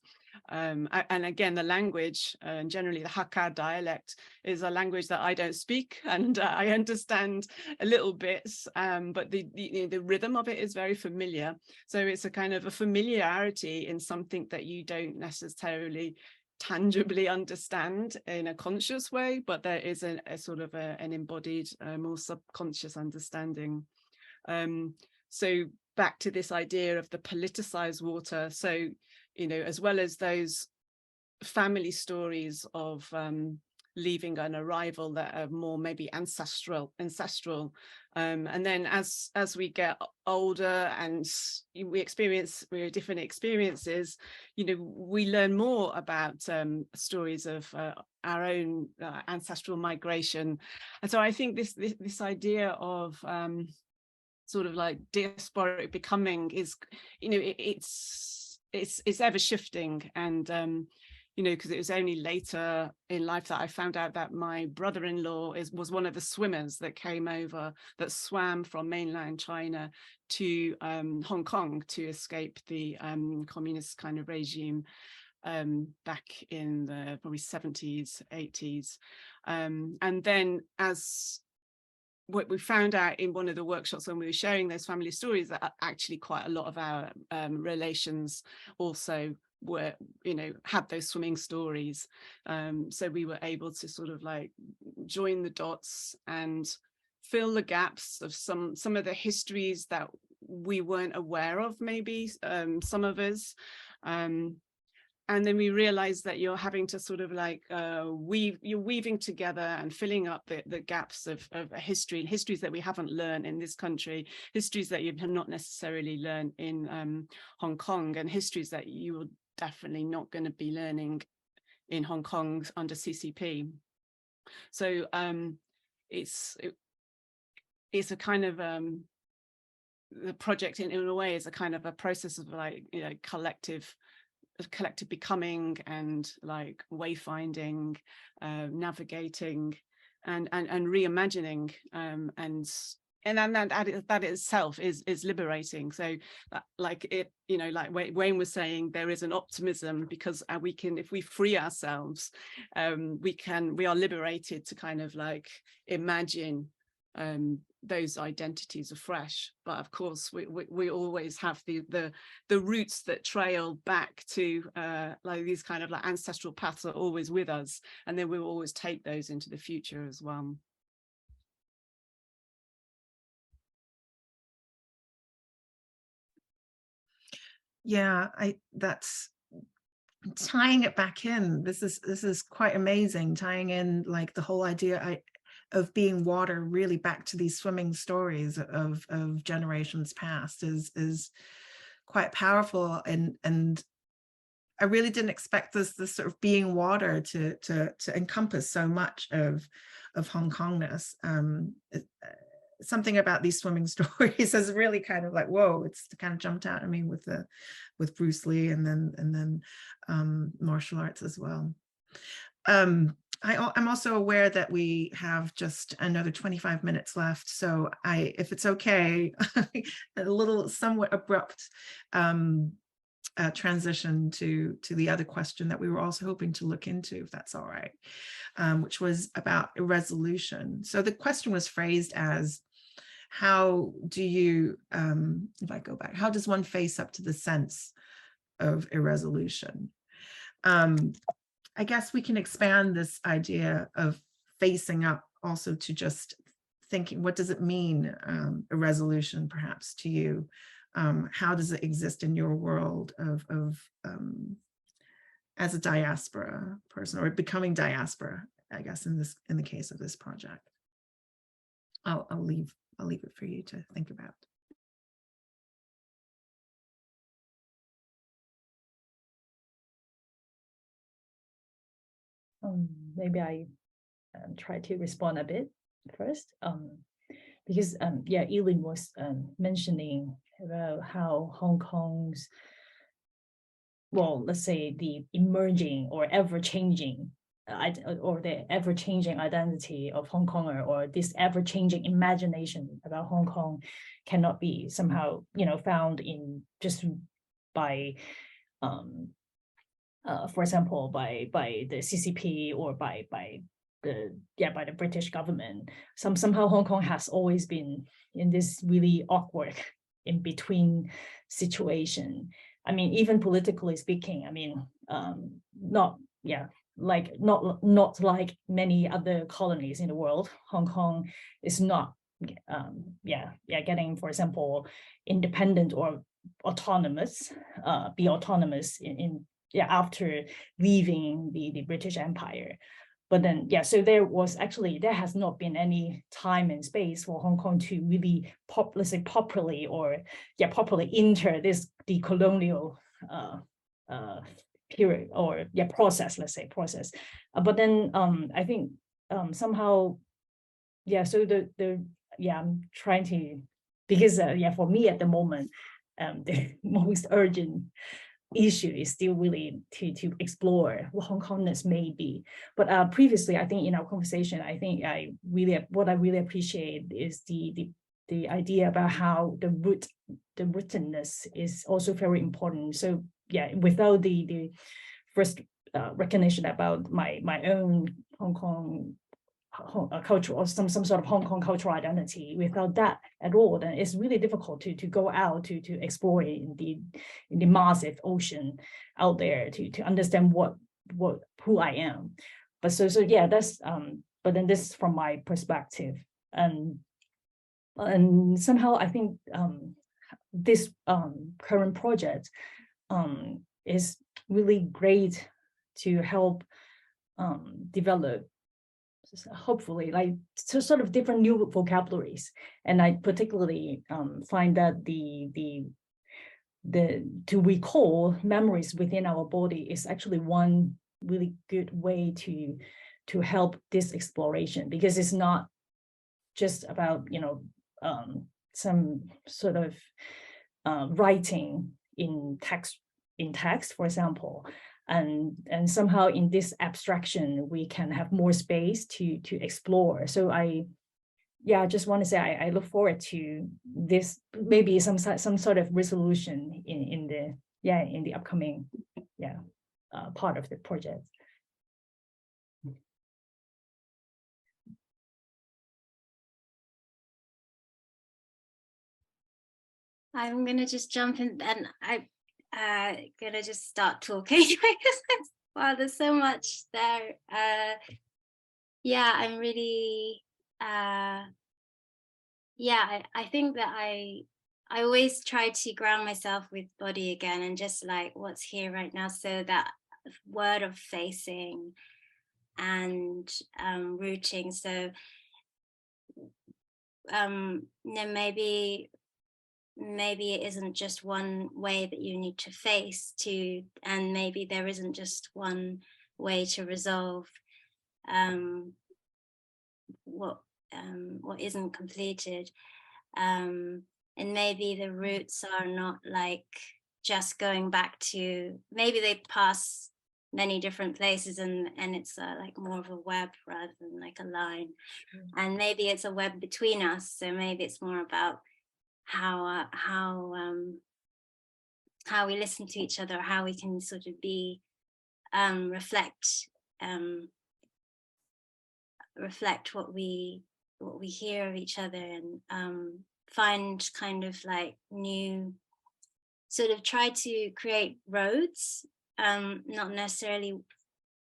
[SPEAKER 3] And again, the language, and generally the Hakka dialect, is a language that I don't speak, and I understand a little bit, but the rhythm of it is very familiar. So it's a kind of a familiarity in something that you don't necessarily tangibly understand in a conscious way, but there is a sort of an embodied, more subconscious understanding. So back to this idea of the politicized water. So, you know, as well as those family stories of leaving an arrival that are more maybe ancestral, and then as we get older and we experience different experiences, you know, we learn more about stories of our own ancestral migration. And so I think this idea of sort of like diasporic becoming is, you know, it's ever shifting. And you know, because it was only later in life that I found out that my brother-in-law was one of the swimmers that came over, that swam from mainland China to Hong Kong to escape the communist kind of regime. back in the probably 70s, 80s. And then as what we found out in one of the workshops when we were sharing those family stories, that actually quite a lot of our relations also were, you know, had those swimming stories. So we were able to sort of like join the dots and fill the gaps of some of the histories that we weren't aware of, maybe some of us. And then we realized that you're having to sort of like you're weaving together and filling up the gaps of history, and histories that we haven't learned in this country, histories that you have not necessarily learned in Hong Kong, and histories that you are definitely not going to be learning in Hong Kong under CCP. So it's a kind of the project in a way is a kind of a process of like, you know, collective becoming and like wayfinding, navigating and reimagining, and that itself is liberating. So like it, you know, like Wayne was saying, there is an optimism because we can, if we free ourselves, we are liberated to kind of like imagine those identities afresh. But of course we always have the roots that trail back to like these kind of like ancestral paths are always with us, and then we'll always take those into the future as well.
[SPEAKER 2] Yeah, that's tying it back in. This is quite amazing, tying in like the whole idea of being water really back to these swimming stories of generations past is quite powerful, and I really didn't expect this sort of being water to encompass so much of Hong Kongness. Something about these swimming stories is really kind of like, whoa, it's kind of jumped out at me with Bruce Lee and then martial arts as well. I'm also aware that we have just another 25 minutes left, so if it's okay, a little somewhat abrupt transition to the other question that we were also hoping to look into, if that's all right, which was about irresolution. So the question was phrased as, how do you, if I go back, how does one face up to the sense of irresolution? I guess we can expand this idea of facing up also to just thinking, what does it mean, irresolution, perhaps, to you? How does it exist in your world of as a diaspora person, or becoming diaspora, I guess, in the case of this project? I'll leave it for you to think about.
[SPEAKER 5] Maybe I try to respond a bit first, because yeah, Eelyn was mentioning about how Hong Kong's, well, let's say the emerging or ever-changing or the ever-changing identity of Hong Konger, or this ever-changing imagination about Hong Kong cannot be somehow, you know, found in just by for example, by the CCP or by the British government. Somehow Hong Kong has always been in this really awkward in between situation. I mean, even politically speaking, I mean, not like many other colonies in the world, Hong Kong is not getting, for example, independent or autonomous, be autonomous after leaving the British Empire. But then, yeah, so there has not been any time and space for Hong Kong to really properly enter the colonial period or process, let's say process. But then I think somehow, so I'm trying to, because for me at the moment, the most urgent issue is still really to explore what Hong Kongness may be. But previously, I think in our conversation, I think what I really appreciate is the idea about how the rootedness is also very important. So yeah, without the first recognition about my own Hong Kong culture, or some sort of Hong Kong cultural identity. Without that at all, then it's really difficult to go out to explore in the massive ocean out there to understand who I am. But so yeah, that's but then this is from my perspective, and somehow I think this current project is really great to help develop, hopefully, like sort of different new vocabularies. And I particularly find that the to recall memories within our body is actually one really good way to help this exploration, because it's not just about, you know, some sort of writing in text, for example, and somehow in this abstraction we can have more space to explore. So I just want to say I look forward to this, maybe some sort of resolution in the upcoming part of the project.
[SPEAKER 4] I'm gonna just jump in, and I'm gonna just start talking because wow, there's so much there. Yeah, I'm really I think that I always try to ground myself with body again, and just like what's here right now. So that word of facing and rooting. So maybe it isn't just one way that you need to face to, and maybe there isn't just one way to resolve what isn't completed, and maybe the roots are not like just going back to, maybe they pass many different places, and it's like more of a web rather than like a line. And maybe it's a web between us, so maybe it's more about how we listen to each other, how we can sort of be reflect what we hear of each other, and find kind of like new, sort of try to create roads, not necessarily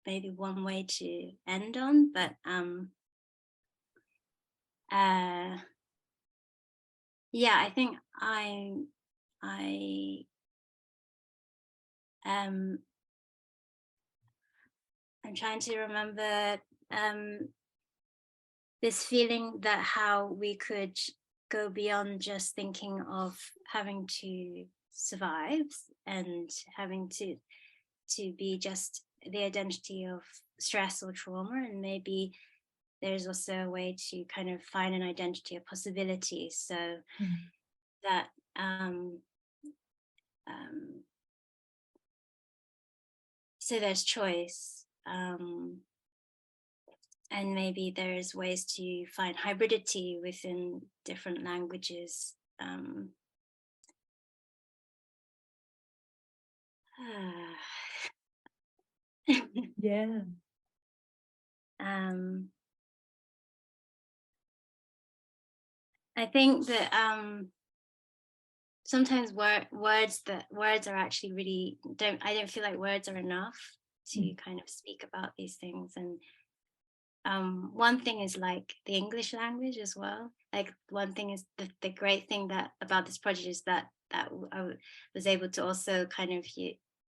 [SPEAKER 4] maybe one way to end on, but yeah, I think I'm trying to remember this feeling that how we could go beyond just thinking of having to survive and having to be just the identity of stress or trauma, and maybe there's also a way to kind of find an identity of possibility, so that so there's choice, and maybe there's ways to find hybridity within different languages.
[SPEAKER 5] Yeah.
[SPEAKER 4] I think that sometimes words are actually really I don't feel like words are enough to kind of speak about these things. And one thing is like the English language as well. Like one thing is the great thing about this project is that I was able to also kind of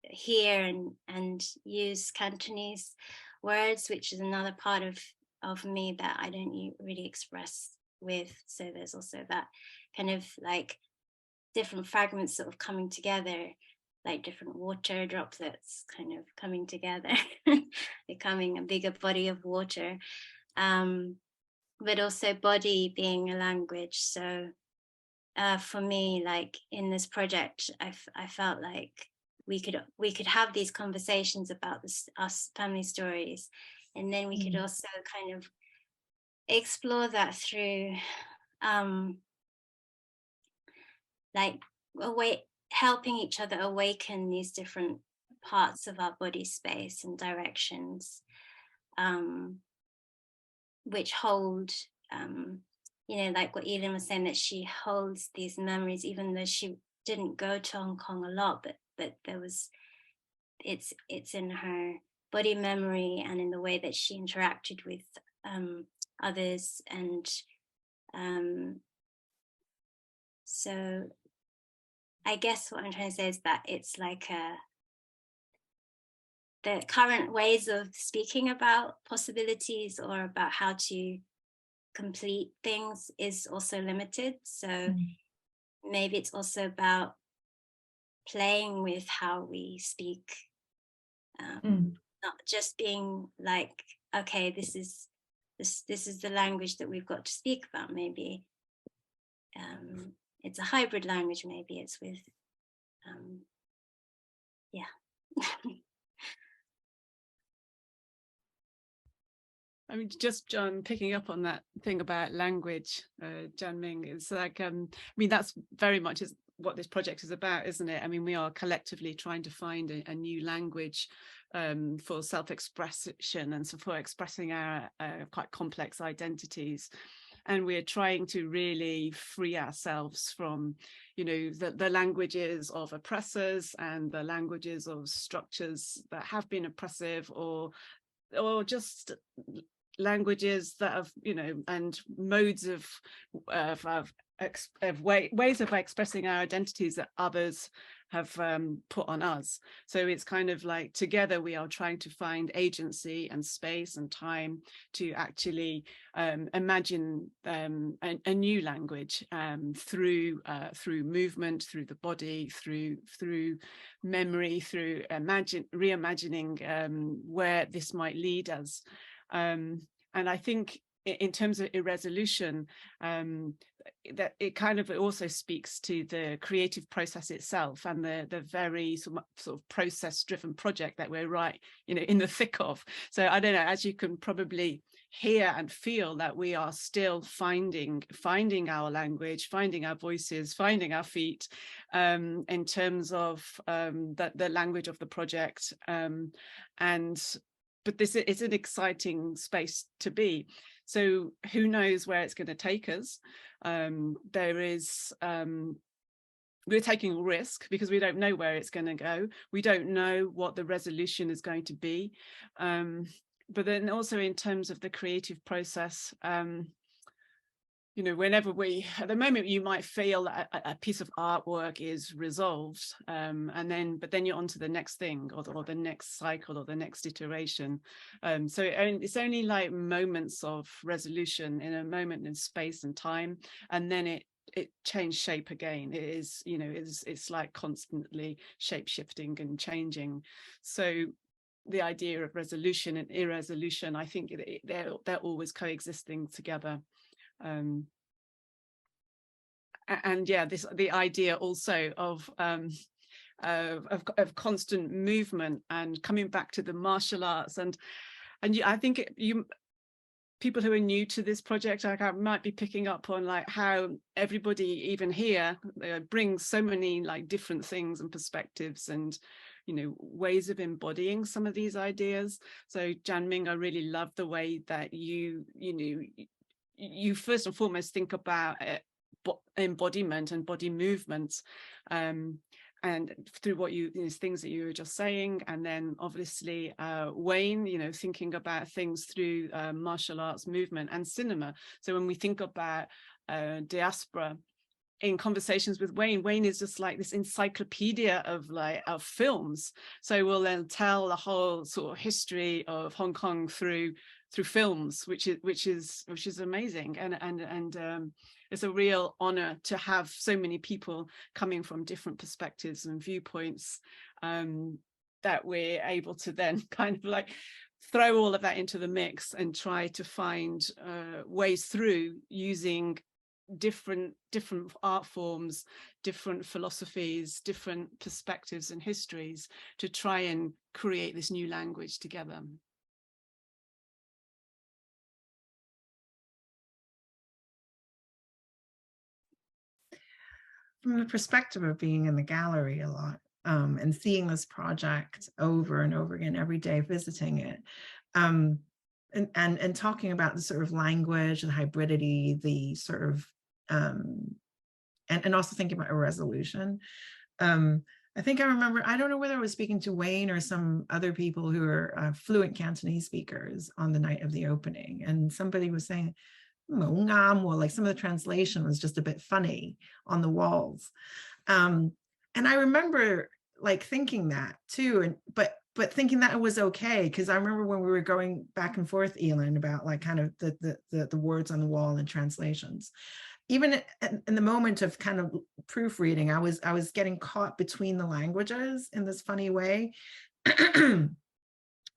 [SPEAKER 4] hear and use Cantonese words, which is another part of me that I don't really express with. So there's also that kind of like different fragments sort of coming together, like different water droplets kind of coming together, becoming a bigger body of water, but also body being a language. So for me, like in this project, I felt like we could have these conversations about us family stories, and then we could also kind of explore that through like helping each other awaken these different parts of our body space and directions, which hold, you know, like what Eelyn was saying, that she holds these memories, even though she didn't go to Hong Kong a lot, but there was, it's in her body memory and in the way that she interacted with others. And so I guess what I'm trying to say is that it's like the current ways of speaking about possibilities or about how to complete things is also limited. So maybe it's also about playing with how we speak, not just being like, okay, this is the language that we've got to speak about. Maybe it's a hybrid language. Maybe it's with yeah.
[SPEAKER 3] I mean, just John, picking up on that thing about language, Jan-Ming, it's like, I mean, that's very much is what this project is about, isn't it? I mean, we are collectively trying to find a new language for self-expression and so for expressing our quite complex identities. And we're trying to really free ourselves from, you know, the languages of oppressors and the languages of structures that have been oppressive, or just languages that have, you know, and modes of ways of expressing our identities that others have put on us. So it's kind of like together we are trying to find agency and space and time to actually imagine a new language through movement, through the body, through memory, through reimagining where this might lead us. And I think in terms of irresolution, that it kind of also speaks to the creative process itself and the very sort of process-driven project that we're in the thick of. So I don't know, as you can probably hear and feel, that we are still finding our language, finding our voices, finding our feet, in terms of the language of the project. But this is an exciting space to be. So who knows where it's going to take us? We're taking a risk because we don't know where it's going to go. We don't know what the resolution is going to be. But then also in terms of the creative process, you know, whenever at the moment you might feel that a piece of artwork is resolved, but then you're on to the next thing, or the next cycle, or the next iteration. So it's only like moments of resolution in a moment in space and time, and then it changed shape again. It is, you know, it's like constantly shape shifting and changing. So the idea of resolution and irresolution, I think they're always coexisting together. And yeah, the idea also of constant movement and coming back to the martial arts, and I think people who are new to this project, I might be picking up on like how everybody, even here, brings so many like different things and perspectives and, you know, ways of embodying some of these ideas. So Jan-Ming, I really love the way that you first and foremost think about embodiment and body movements, and through things that you were just saying, and then obviously Wayne, you know, thinking about things through martial arts, movement, and cinema. So when we think about diaspora, in conversations with Wayne is just like this encyclopedia of films. So we'll then tell the whole sort of history of Hong Kong through films, which is amazing, and it's a real honor to have so many people coming from different perspectives and viewpoints, that we're able to then kind of like throw all of that into the mix and try to find ways through using different art forms, different philosophies, different perspectives and histories to try and create this new language together.
[SPEAKER 2] From the perspective of being in the gallery a lot, and seeing this project over and over again every day, visiting it, and talking about the sort of language, the hybridity, the sort of, and also thinking about irresolution. I think I remember, I don't know whether I was speaking to Wayne or some other people who are fluent Cantonese speakers on the night of the opening, and somebody was saying, like some of the translation was just a bit funny on the walls. And I remember like thinking that too, and but thinking that it was okay, because I remember when we were going back and forth, Eelyn, about like kind of the words on the wall and translations. Even in the moment of kind of proofreading, I was getting caught between the languages in this funny way.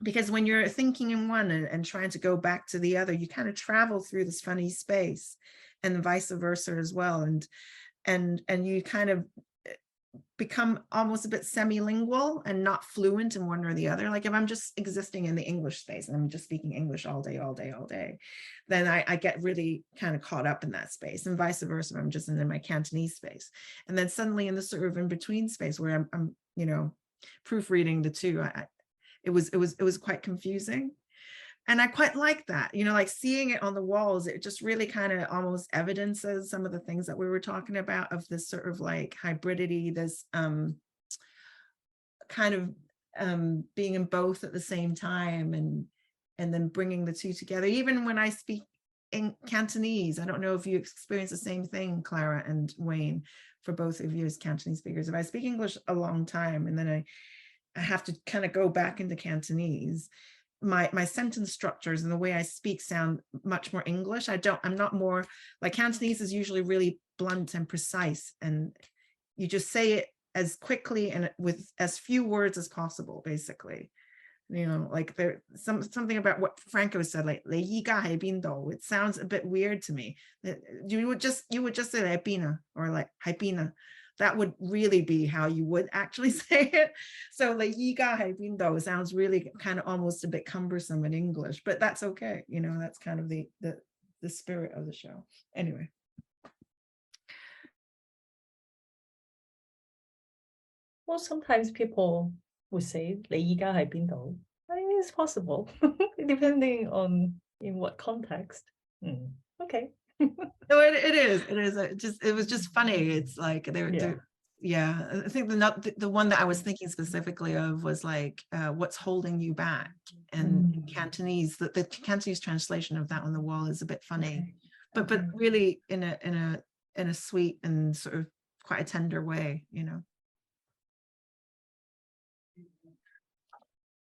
[SPEAKER 2] Because when you're thinking in one and trying to go back to the other, you kind of travel through this funny space, and vice versa as well. And you kind of become almost a bit semi-lingual and not fluent in one or the other. Like if I'm just existing in the English space and I'm just speaking English all day, then I get really kind of caught up in that space, and vice versa. I'm just in my Cantonese space. And then suddenly in the sort of in-between space where I'm you know, proofreading the two, it was quite confusing. And I quite like that, you know, like seeing it on the walls, it just really kind of almost evidences some of the things that we were talking about, of this sort of like hybridity, this kind of being in both at the same time, and then bringing the two together. Even when I speak in Cantonese, I don't know if you experience the same thing, Clara and Wayne, for both of you as Cantonese speakers. If I speak English a long time and then I have to kind of go back into Cantonese, my sentence structures and the way I speak sound much more English. I'm not more like, Cantonese is usually really blunt and precise, and you just say it as quickly and with as few words as possible, basically. You know, like there's something about what Franco said, like it sounds a bit weird to me. You would just say Haibina or like Haibina. That would really be how you would actually say it. So like yiga haibindo sounds really kind of almost a bit cumbersome in English, but that's okay. You know, that's kind of the spirit of the show. Anyway.
[SPEAKER 5] Well, sometimes people would say 你而家喺邊度? I mean, it's possible, depending on in what context. Okay.
[SPEAKER 2] No, it is. It was just funny. It's like yeah. I think the one that I was thinking specifically of was like, what's holding you back? And in Cantonese, the Cantonese translation of that on the wall is a bit funny, but really in a sweet and sort of quite a tender way, you know.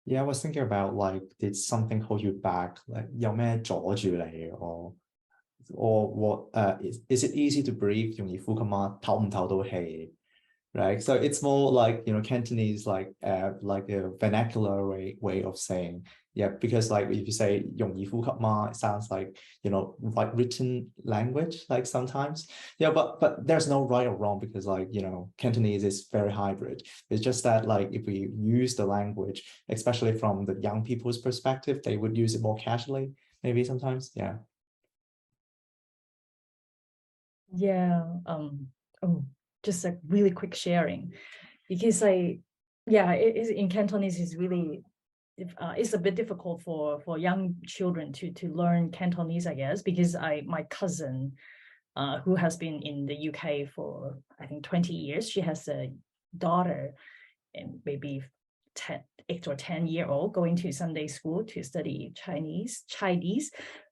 [SPEAKER 6] Yeah, I was thinking about like, did something hold you back? Like 有咩阻住你 or what is it easy to breathe? 容易呼吸嗎？唞唔唞到氣? Right, so it's more like, you know, Cantonese, like a vernacular way of saying, yeah, because like if you say 容易呼吸嗎, it sounds like, you know, like written language, like sometimes, yeah, but there's no right or wrong, because like, you know, Cantonese is very hybrid. It's just that like if we use the language, especially from the young people's perspective, they would use it more casually, maybe sometimes, yeah.
[SPEAKER 5] Yeah. Just a really quick sharing, because it is in Cantonese is really it's a bit difficult for young children to learn Cantonese, I guess, because my cousin who has been in the UK for I think 20 years, she has a daughter and maybe 8 or 10-year-old going to Sunday school to study Chinese,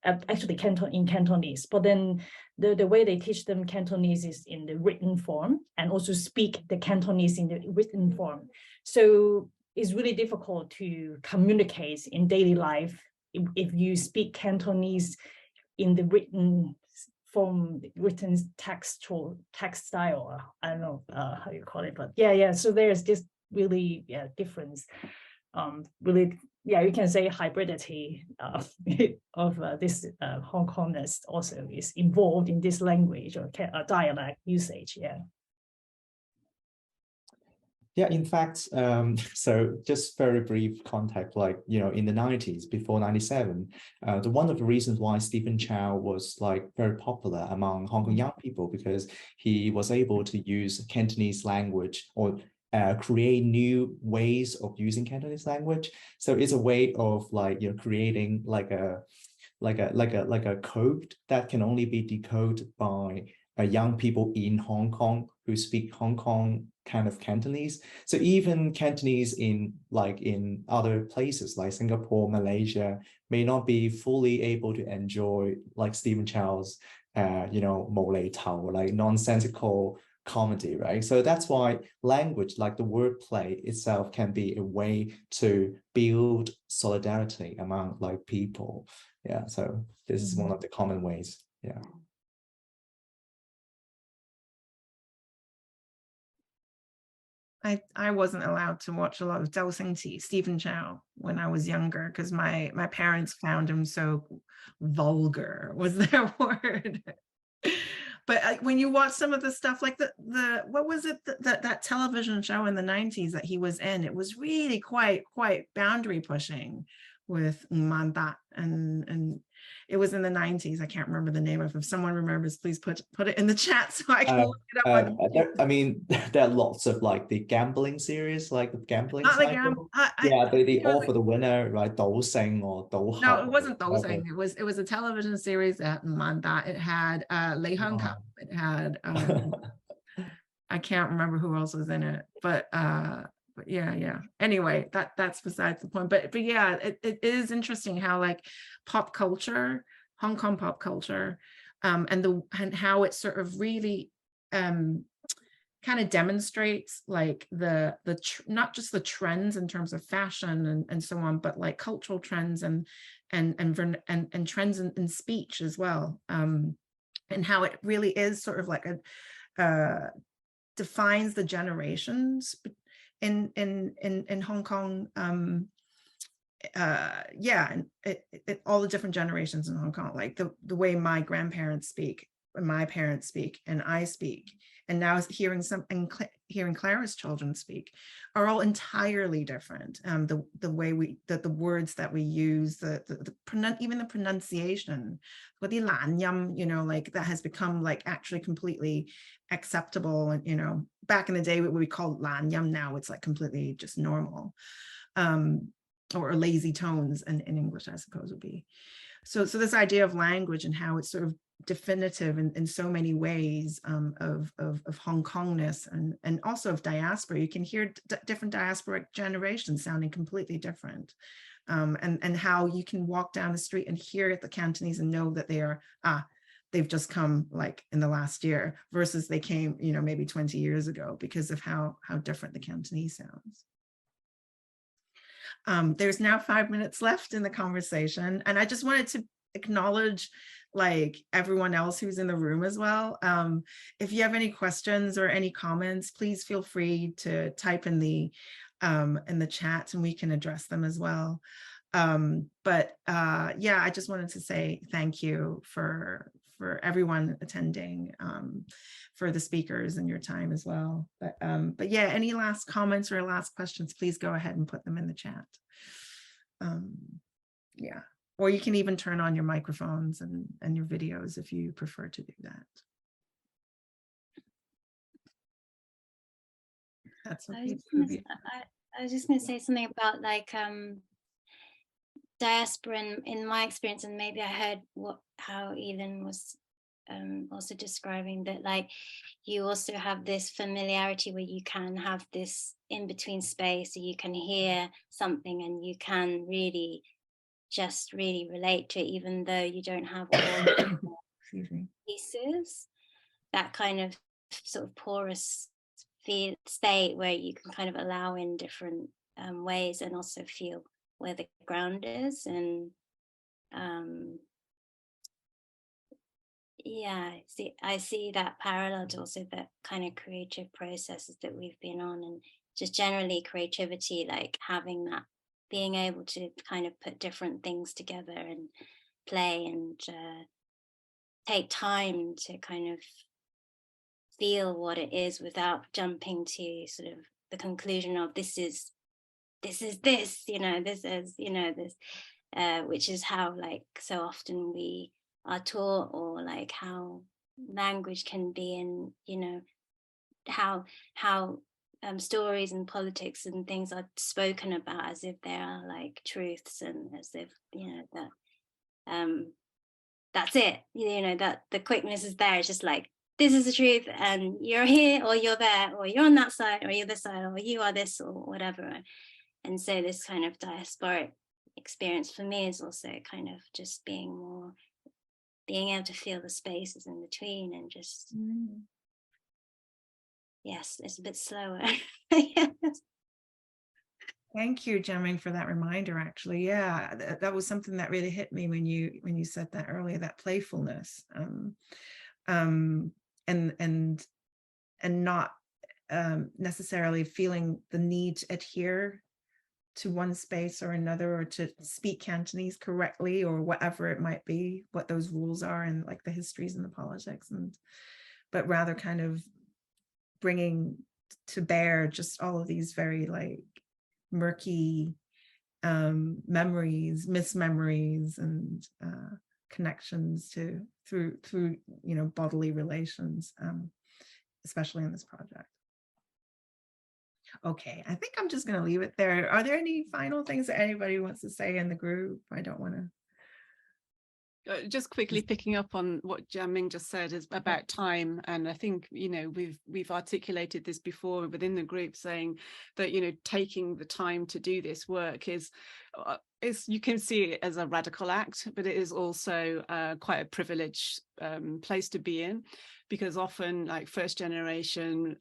[SPEAKER 5] actually in Cantonese. But then the way they teach them Cantonese is in the written form, and also speak the Cantonese in the written form. So it's really difficult to communicate in daily life if you speak Cantonese in the written form, written text style. I don't know how you call it, but yeah. So there's this really difference. Really, you can say hybridity of this Hong Kongness also is involved in this language or dialect usage.
[SPEAKER 6] Yeah, in fact, so just very brief context, like, you know, in the 90s, before 97, one of the reasons why Stephen Chow was like very popular among Hong Kong young people, because he was able to use Cantonese language, or create new ways of using Cantonese language. So it's a way of like, you know, creating like a code that can only be decoded by young people in Hong Kong who speak Hong Kong kind of Cantonese. So even Cantonese in other places like Singapore, Malaysia may not be fully able to enjoy like Stephen Chow's, you know, 無厘頭, like nonsensical comedy, right? So that's why language, like the wordplay itself, can be a way to build solidarity among like people. Yeah, so this is one of the common ways. Yeah.
[SPEAKER 2] I wasn't allowed to watch a lot of Dao Xingqi, Stephen Chow, when I was younger, because my parents found him so vulgar, was their word. But when you watch some of the stuff, like the what was it, that television show in the 90s that he was in, it was really quite boundary pushing with Manda, and it was in the 90s. I can't remember the name of it. If someone remembers, please put it in the chat so I can look it up on
[SPEAKER 6] I mean, there are lots of like the gambling series, like the gambling
[SPEAKER 2] not like
[SPEAKER 6] cycle.
[SPEAKER 2] yeah,
[SPEAKER 6] they all for the winner, right? 賭聖 or 賭
[SPEAKER 2] no,
[SPEAKER 6] 俠
[SPEAKER 2] it wasn't
[SPEAKER 6] or
[SPEAKER 2] those
[SPEAKER 6] whatever.
[SPEAKER 2] things. It was a television series at Manda. It had Lei Hung Kang. It had I can't remember who else was in it, but yeah. Anyway, that's besides the point. But yeah, it is interesting how like pop culture, Hong Kong pop culture, and how it sort of really kind of demonstrates like the not just the trends in terms of fashion and so on, but like cultural trends and trends in speech as well, and how it really is sort of like a defines the generations in Hong Kong. Yeah, and all the different generations in Hong Kong, like the way my grandparents speak, and my parents speak, and I speak, and now hearing Clara's children speak, are all entirely different. The way the words that we use, even the pronunciation, you know, like that has become like actually completely acceptable. And you know, back in the day, what we called lanyam, now it's like completely just normal. Or lazy tones in English, I suppose would be. So this idea of language and how it's sort of definitive in so many ways, of Hong Kongness and also of diaspora. You can hear different diasporic generations sounding completely different, and how you can walk down the street and hear the Cantonese and know that they've just come like in the last year versus they came, you know, maybe 20 years ago, because of how different the Cantonese sounds. There's now 5 minutes left in the conversation, and I just wanted to acknowledge like everyone else who's in the room as well. If you have any questions or any comments, please feel free to type in the chat and we can address them as well. Yeah, I just wanted to say thank you for everyone attending, for the speakers and your time as well. But yeah, any last comments or last questions, please go ahead and put them in the chat. Yeah, or you can even turn on your microphones and your videos if you prefer to do that. That's okay.
[SPEAKER 4] I was just going to say something about like diaspora in my experience, and maybe I heard how Eelyn was also describing that, like you also have this familiarity where you can have this in between space, so you can hear something and you can really just really relate to it, even though you don't have all the pieces. That kind of sort of porous state where you can kind of allow in different ways and also feel where the ground is. And yeah, I see that parallel to also that kind of creative processes that we've been on, and just generally creativity, like having that, being able to kind of put different things together and play and take time to kind of feel what it is without jumping to sort of the conclusion of this is this, you know, this is, you know, this, which is how like so often we are taught, or like how language can be in, you know, how stories and politics and things are spoken about as if they are like truths, and as if, you know, that that's it, you know, that the quickness is there. It's just like, this is the truth, and you're here or you're there, or you're on that side or you're this side, or you are this or whatever. And so this kind of diasporic experience for me is also kind of just being able to feel the spaces in between, and just yes, it's a bit slower. Yes.
[SPEAKER 2] Thank you, Jan-Ming, for that reminder. Actually, yeah, that was something that really hit me when you said that earlier. That playfulness, and not necessarily feeling the need to adhere to one space or another, or to speak Cantonese correctly, or whatever it might be, what those rules are, and like the histories and the politics, but rather kind of bringing to bear just all of these very like murky memories, mismemories, and connections through you know, bodily relations, especially in this project. Okay, I think I'm just going to leave it there. Are there any final things that anybody wants to say in the group? I don't want to.
[SPEAKER 3] Just quickly picking up on what Jan-Ming just said is about time, and I think, you know, we've articulated this before within the group, saying that, you know, taking the time to do this work is you can see it as a radical act, but it is also quite a privileged place to be in, because often, like, first generation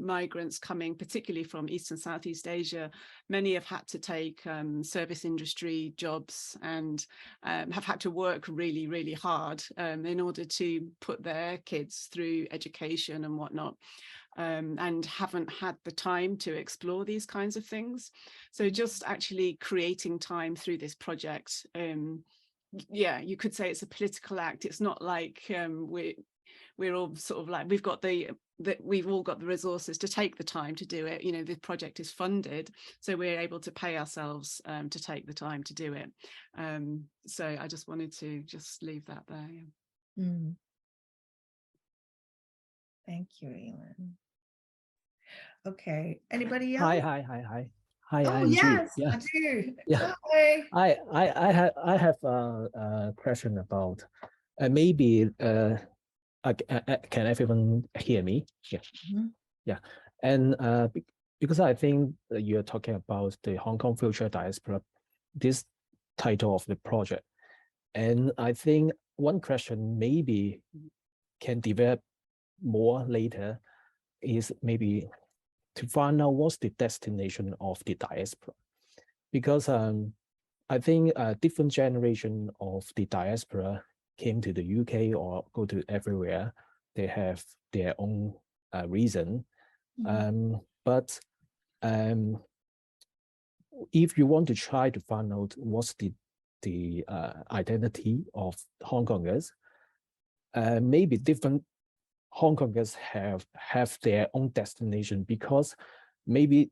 [SPEAKER 3] migrants coming particularly from East and Southeast Asia, many have had to take service industry jobs, and have had to work really, really hard in order to put their kids through education and whatnot. And haven't had the time to explore these kinds of things. So just actually creating time through this project, yeah, you could say it's a political act. It's not like we're all sort of like, we've all got the resources to take the time to do it. You know, the project is funded, so we're able to pay ourselves to take the time to do it. So I just wanted to just leave that there. Yeah.
[SPEAKER 2] Thank you, Eelyn. Okay, anybody else?
[SPEAKER 7] Hi,
[SPEAKER 2] Oh,
[SPEAKER 7] I'm
[SPEAKER 2] yes,
[SPEAKER 7] Ju. Yeah.
[SPEAKER 2] I do.
[SPEAKER 7] Yeah.
[SPEAKER 2] Hi.
[SPEAKER 7] I have a question about maybe can everyone hear me? Yeah. Yeah. And because I think that you're talking about the Hong Kong Future Diaspora, this title of the project, and I think one question maybe can develop more later is maybe to find out what's the destination of the diaspora, because I think a different generation of the diaspora came to the UK or go to everywhere. They have their own reason, but if you want to try to find out what's the identity of Hong Kongers, maybe different Hong Kongers have their own destination, because maybe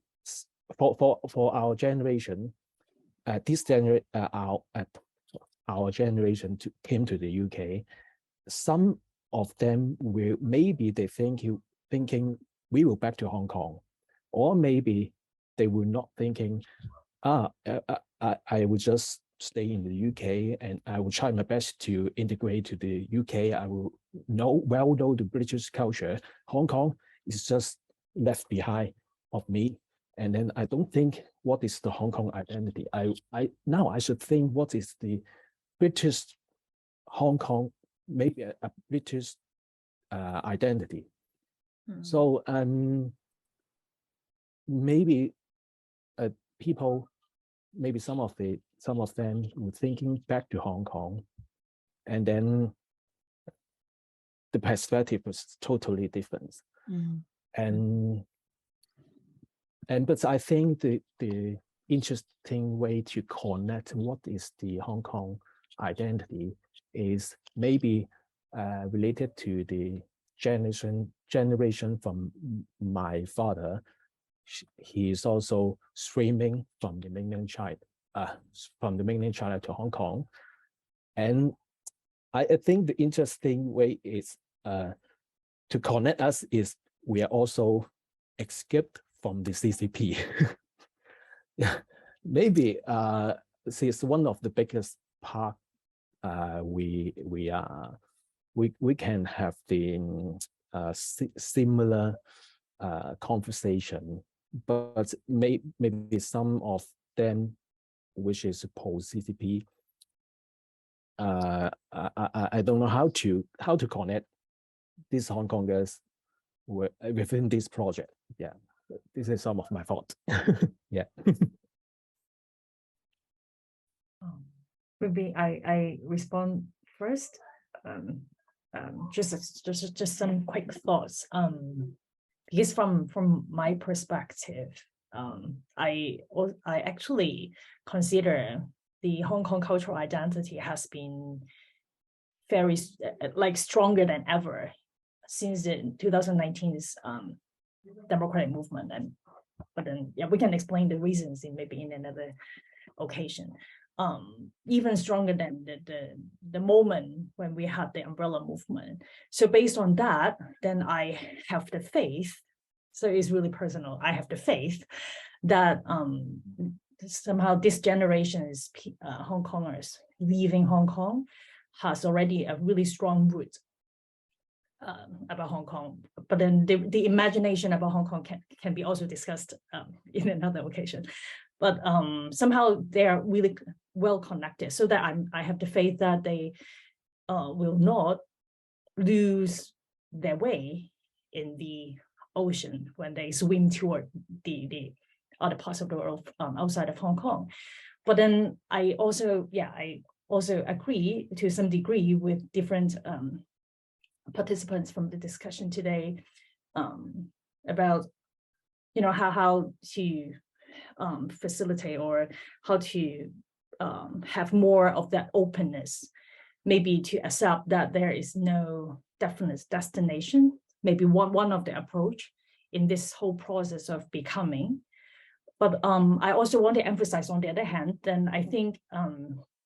[SPEAKER 7] for our generation, our generation came to the UK. Some of them will maybe they thinking we will back to Hong Kong, or maybe they will not thinking I will just stay in the UK and I will try my best to integrate to the UK. I will know the British culture. Hong Kong is just left behind of me. And then I don't think what is the Hong Kong identity. Now I should think what is the British Hong Kong, maybe a British identity. So maybe people, maybe some of them were thinking back to Hong Kong, and then the perspective was totally different. But I think the interesting way to connect what is the Hong Kong identity is maybe related to the generation from my father. He is also streaming from the mainland China, to Hong Kong, and I think the interesting way is to connect us is we are also escaped from the CCP. Yeah, maybe see, it's one of the biggest part. We can have the similar conversation, but maybe some of them, which is post CCP, I don't know how to connect these Hong Kongers within this project. Yeah, this is some of my thought. Yeah.
[SPEAKER 5] Maybe I respond first. Just some quick thoughts. Because from my perspective, I actually consider the Hong Kong cultural identity has been very stronger than ever since the 2019's democratic movement. But then yeah, we can explain the reasons maybe in another occasion. Even stronger than the moment when we had the umbrella movement. So based on that, then I have the faith. So it's really personal. I have the faith that somehow this generation's Hong Kongers leaving Hong Kong has already a really strong root about Hong Kong. But then the imagination about Hong Kong can be also discussed in another occasion. But somehow they are really well connected, so that I have the faith that they will not lose their way in the ocean when they swim toward the other parts of the world outside of Hong Kong. But then I also agree to some degree with different participants from the discussion today about how to facilitate or how to have more of that openness, maybe to accept that there is no definite destination, maybe one of the approach in this whole process of becoming. But I also want to emphasize, on the other hand, then I think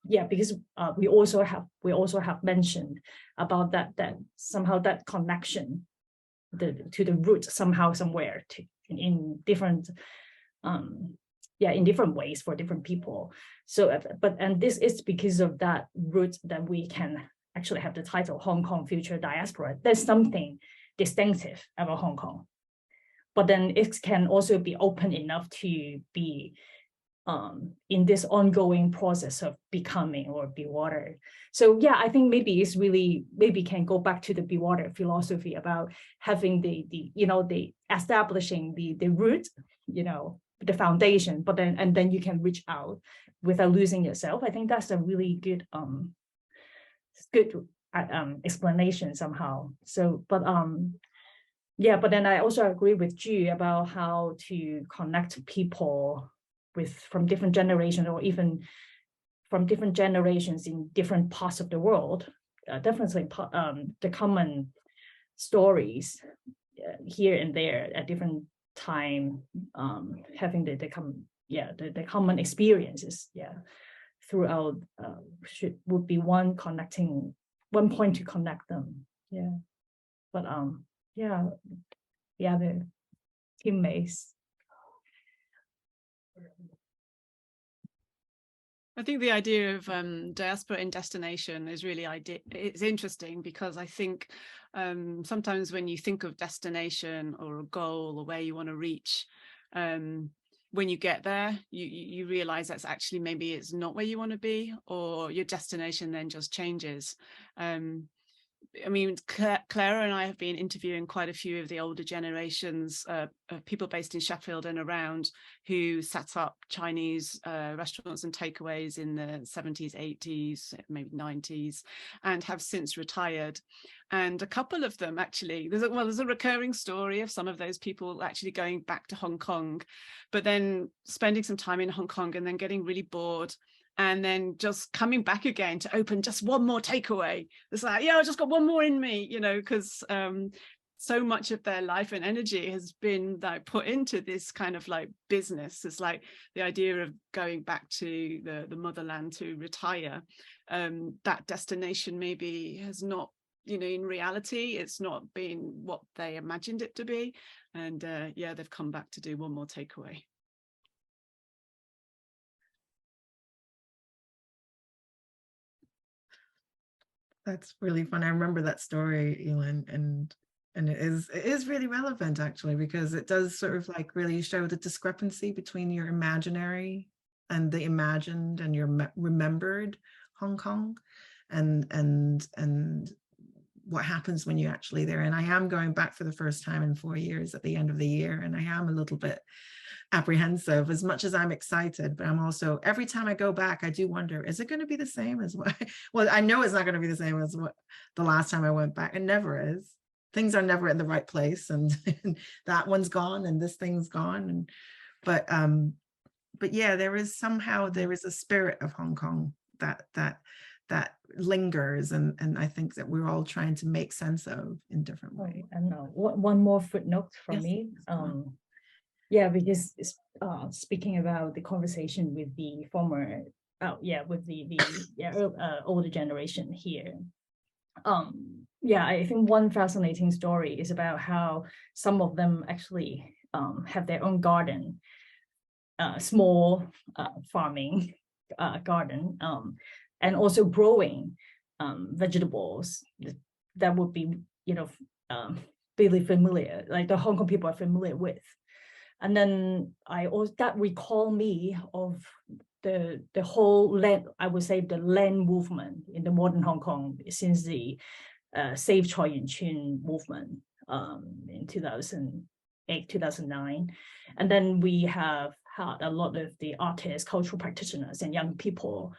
[SPEAKER 5] because we also have mentioned about that somehow that connection to the root somehow somewhere in different in different ways for different people. So and this is because of that root that we can actually have the title Hong Kong Future Diaspora. There's something distinctive about Hong Kong, but then it can also be open enough to be in this ongoing process of becoming or be water. So yeah, I think maybe it's really, maybe can go back to the be water philosophy about having the establishing the root, the foundation, but then you can reach out without losing yourself. I think that's a really good explanation somehow. So but then I also agree with Ju about how to connect people from different generations, or even from different generations in different parts of the world. Definitely the common stories here and there at different time, having the common experiences throughout would be one point to connect them. But the other teammates.
[SPEAKER 3] I think the idea of diaspora in destination is really it's interesting, because I think sometimes when you think of destination or a goal or where you want to reach, when you get there, you realize that's actually maybe it's not where you want to be, or your destination then just changes. I mean, Clara and I have been interviewing quite a few of the older generations, people based in Sheffield and around, who set up Chinese restaurants and takeaways in the 70s, 80s, maybe 90s, and have since retired. And a couple of them actually, there's a recurring story of some of those people actually going back to Hong Kong, but then spending some time in Hong Kong and then getting really bored, and then just coming back again to open just one more takeaway. It's like, I just got one more in me, because so much of their life and energy has been like put into this kind of like business. It's like the idea of going back to the motherland to retire. That destination maybe has not you know, in reality, it's not been what they imagined it to be. And yeah, they've come back to do one more takeaway.
[SPEAKER 2] That's really fun. I remember that story, Eelyn, and it is really relevant actually, because it does sort of like really show the discrepancy between your imaginary and the imagined and your remembered Hong Kong, and what happens when you're actually there. And I am going back for the first time in 4 years at the end of the year, and I am a little bit apprehensive as much as I'm excited, but I'm also, every time I go back, I do wonder, is it going to be the same as what, well, I know it's not going to be the same as what the last time I went back. It never is. Things are never in the right place, and that one's gone and this thing's gone. And but yeah, there is a spirit of Hong Kong that lingers, and I think that we're all trying to make sense of in different ways.
[SPEAKER 5] And one more footnote from me. Yeah, because speaking about the conversation with the former, with the older generation here. Yeah, I think one fascinating story is about how some of them actually have their own garden, small farming garden, and also growing vegetables that would be, you know, really familiar, like the Hong Kong people are familiar with. And then that recall me of the whole land, I would say the land movement in the modern Hong Kong since the Save Choi Yuen-chun movement in 2008, 2009. And then we have had a lot of the artists, cultural practitioners, and young people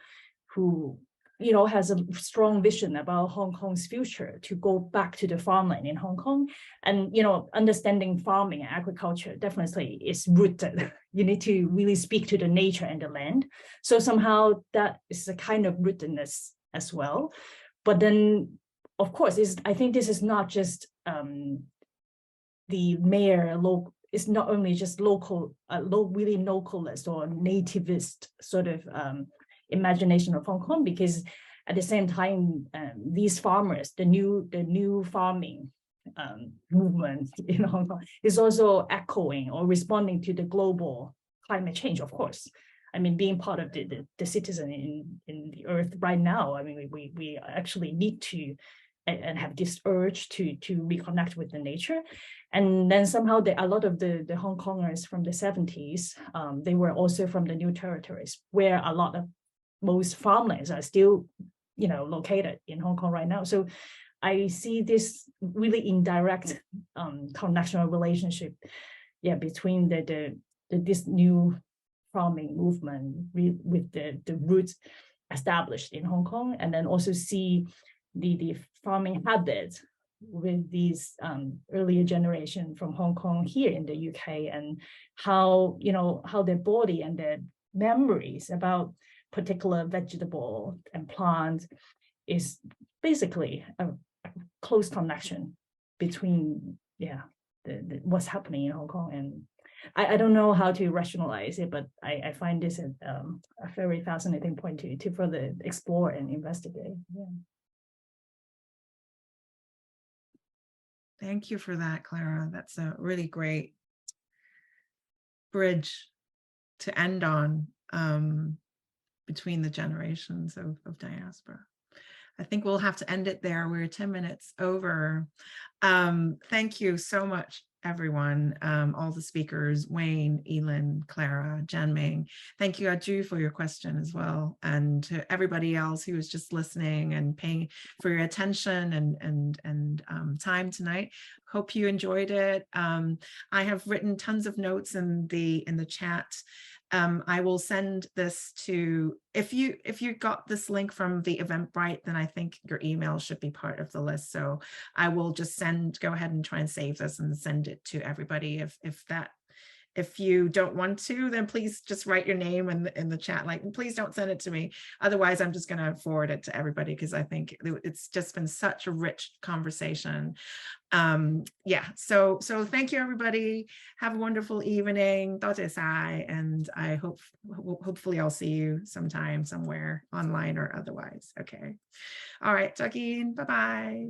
[SPEAKER 5] who, you know, has a strong vision about Hong Kong's future to go back to the farmland in Hong Kong. And, you know, understanding farming and agriculture definitely is rooted. You need to really speak to the nature and the land. So somehow that is a kind of rootedness as well. But then, of course, I think this is not just the mere local, it's not only just local, really localist or nativist sort of imagination of Hong Kong, because at the same time, these farmers, the new farming movement in Hong Kong is also echoing or responding to the global climate change, of course. I mean, being part of the citizen in the earth right now, I mean, we actually need to and have this urge to reconnect with the nature. And then somehow a lot of the Hong Kongers from the 70s, they were also from the new territories, where a lot of most farmlands are still, you know, located in Hong Kong right now. So I see this really indirect connectional relationship, between this new farming movement with the roots established in Hong Kong, and then also see the farming habits with these earlier generation from Hong Kong here in the UK, and how, you know, how their body and their memories about particular vegetable and plant is basically a close connection between what's happening in Hong Kong. And I don't know how to rationalize it, but I find this a very fascinating point to further explore and investigate.
[SPEAKER 2] Thank you for that, Clara. That's a really great bridge to end on between the generations of diaspora. I think we'll have to end it there. We're 10 minutes over. Thank you so much, everyone, all the speakers, Wayne, Eelyn, Clara, Jan-Ming. Thank you, Aju, for your question as well, and to everybody else who was just listening and paying for your attention and time tonight. Hope you enjoyed it. I have written tons of notes in the chat. I will send this to, if you got this link from the Eventbrite, then I think your email should be part of the list. So I will just go ahead and try and save this and send it to everybody. If you don't want to, then please just write your name in the chat, like, please don't send it to me. Otherwise, I'm just going to forward it to everybody, because I think it's just been such a rich conversation. So thank you, everybody. Have a wonderful evening. And I hopefully I'll see you sometime, somewhere, online or otherwise. Okay. All right, Talking. Bye-bye.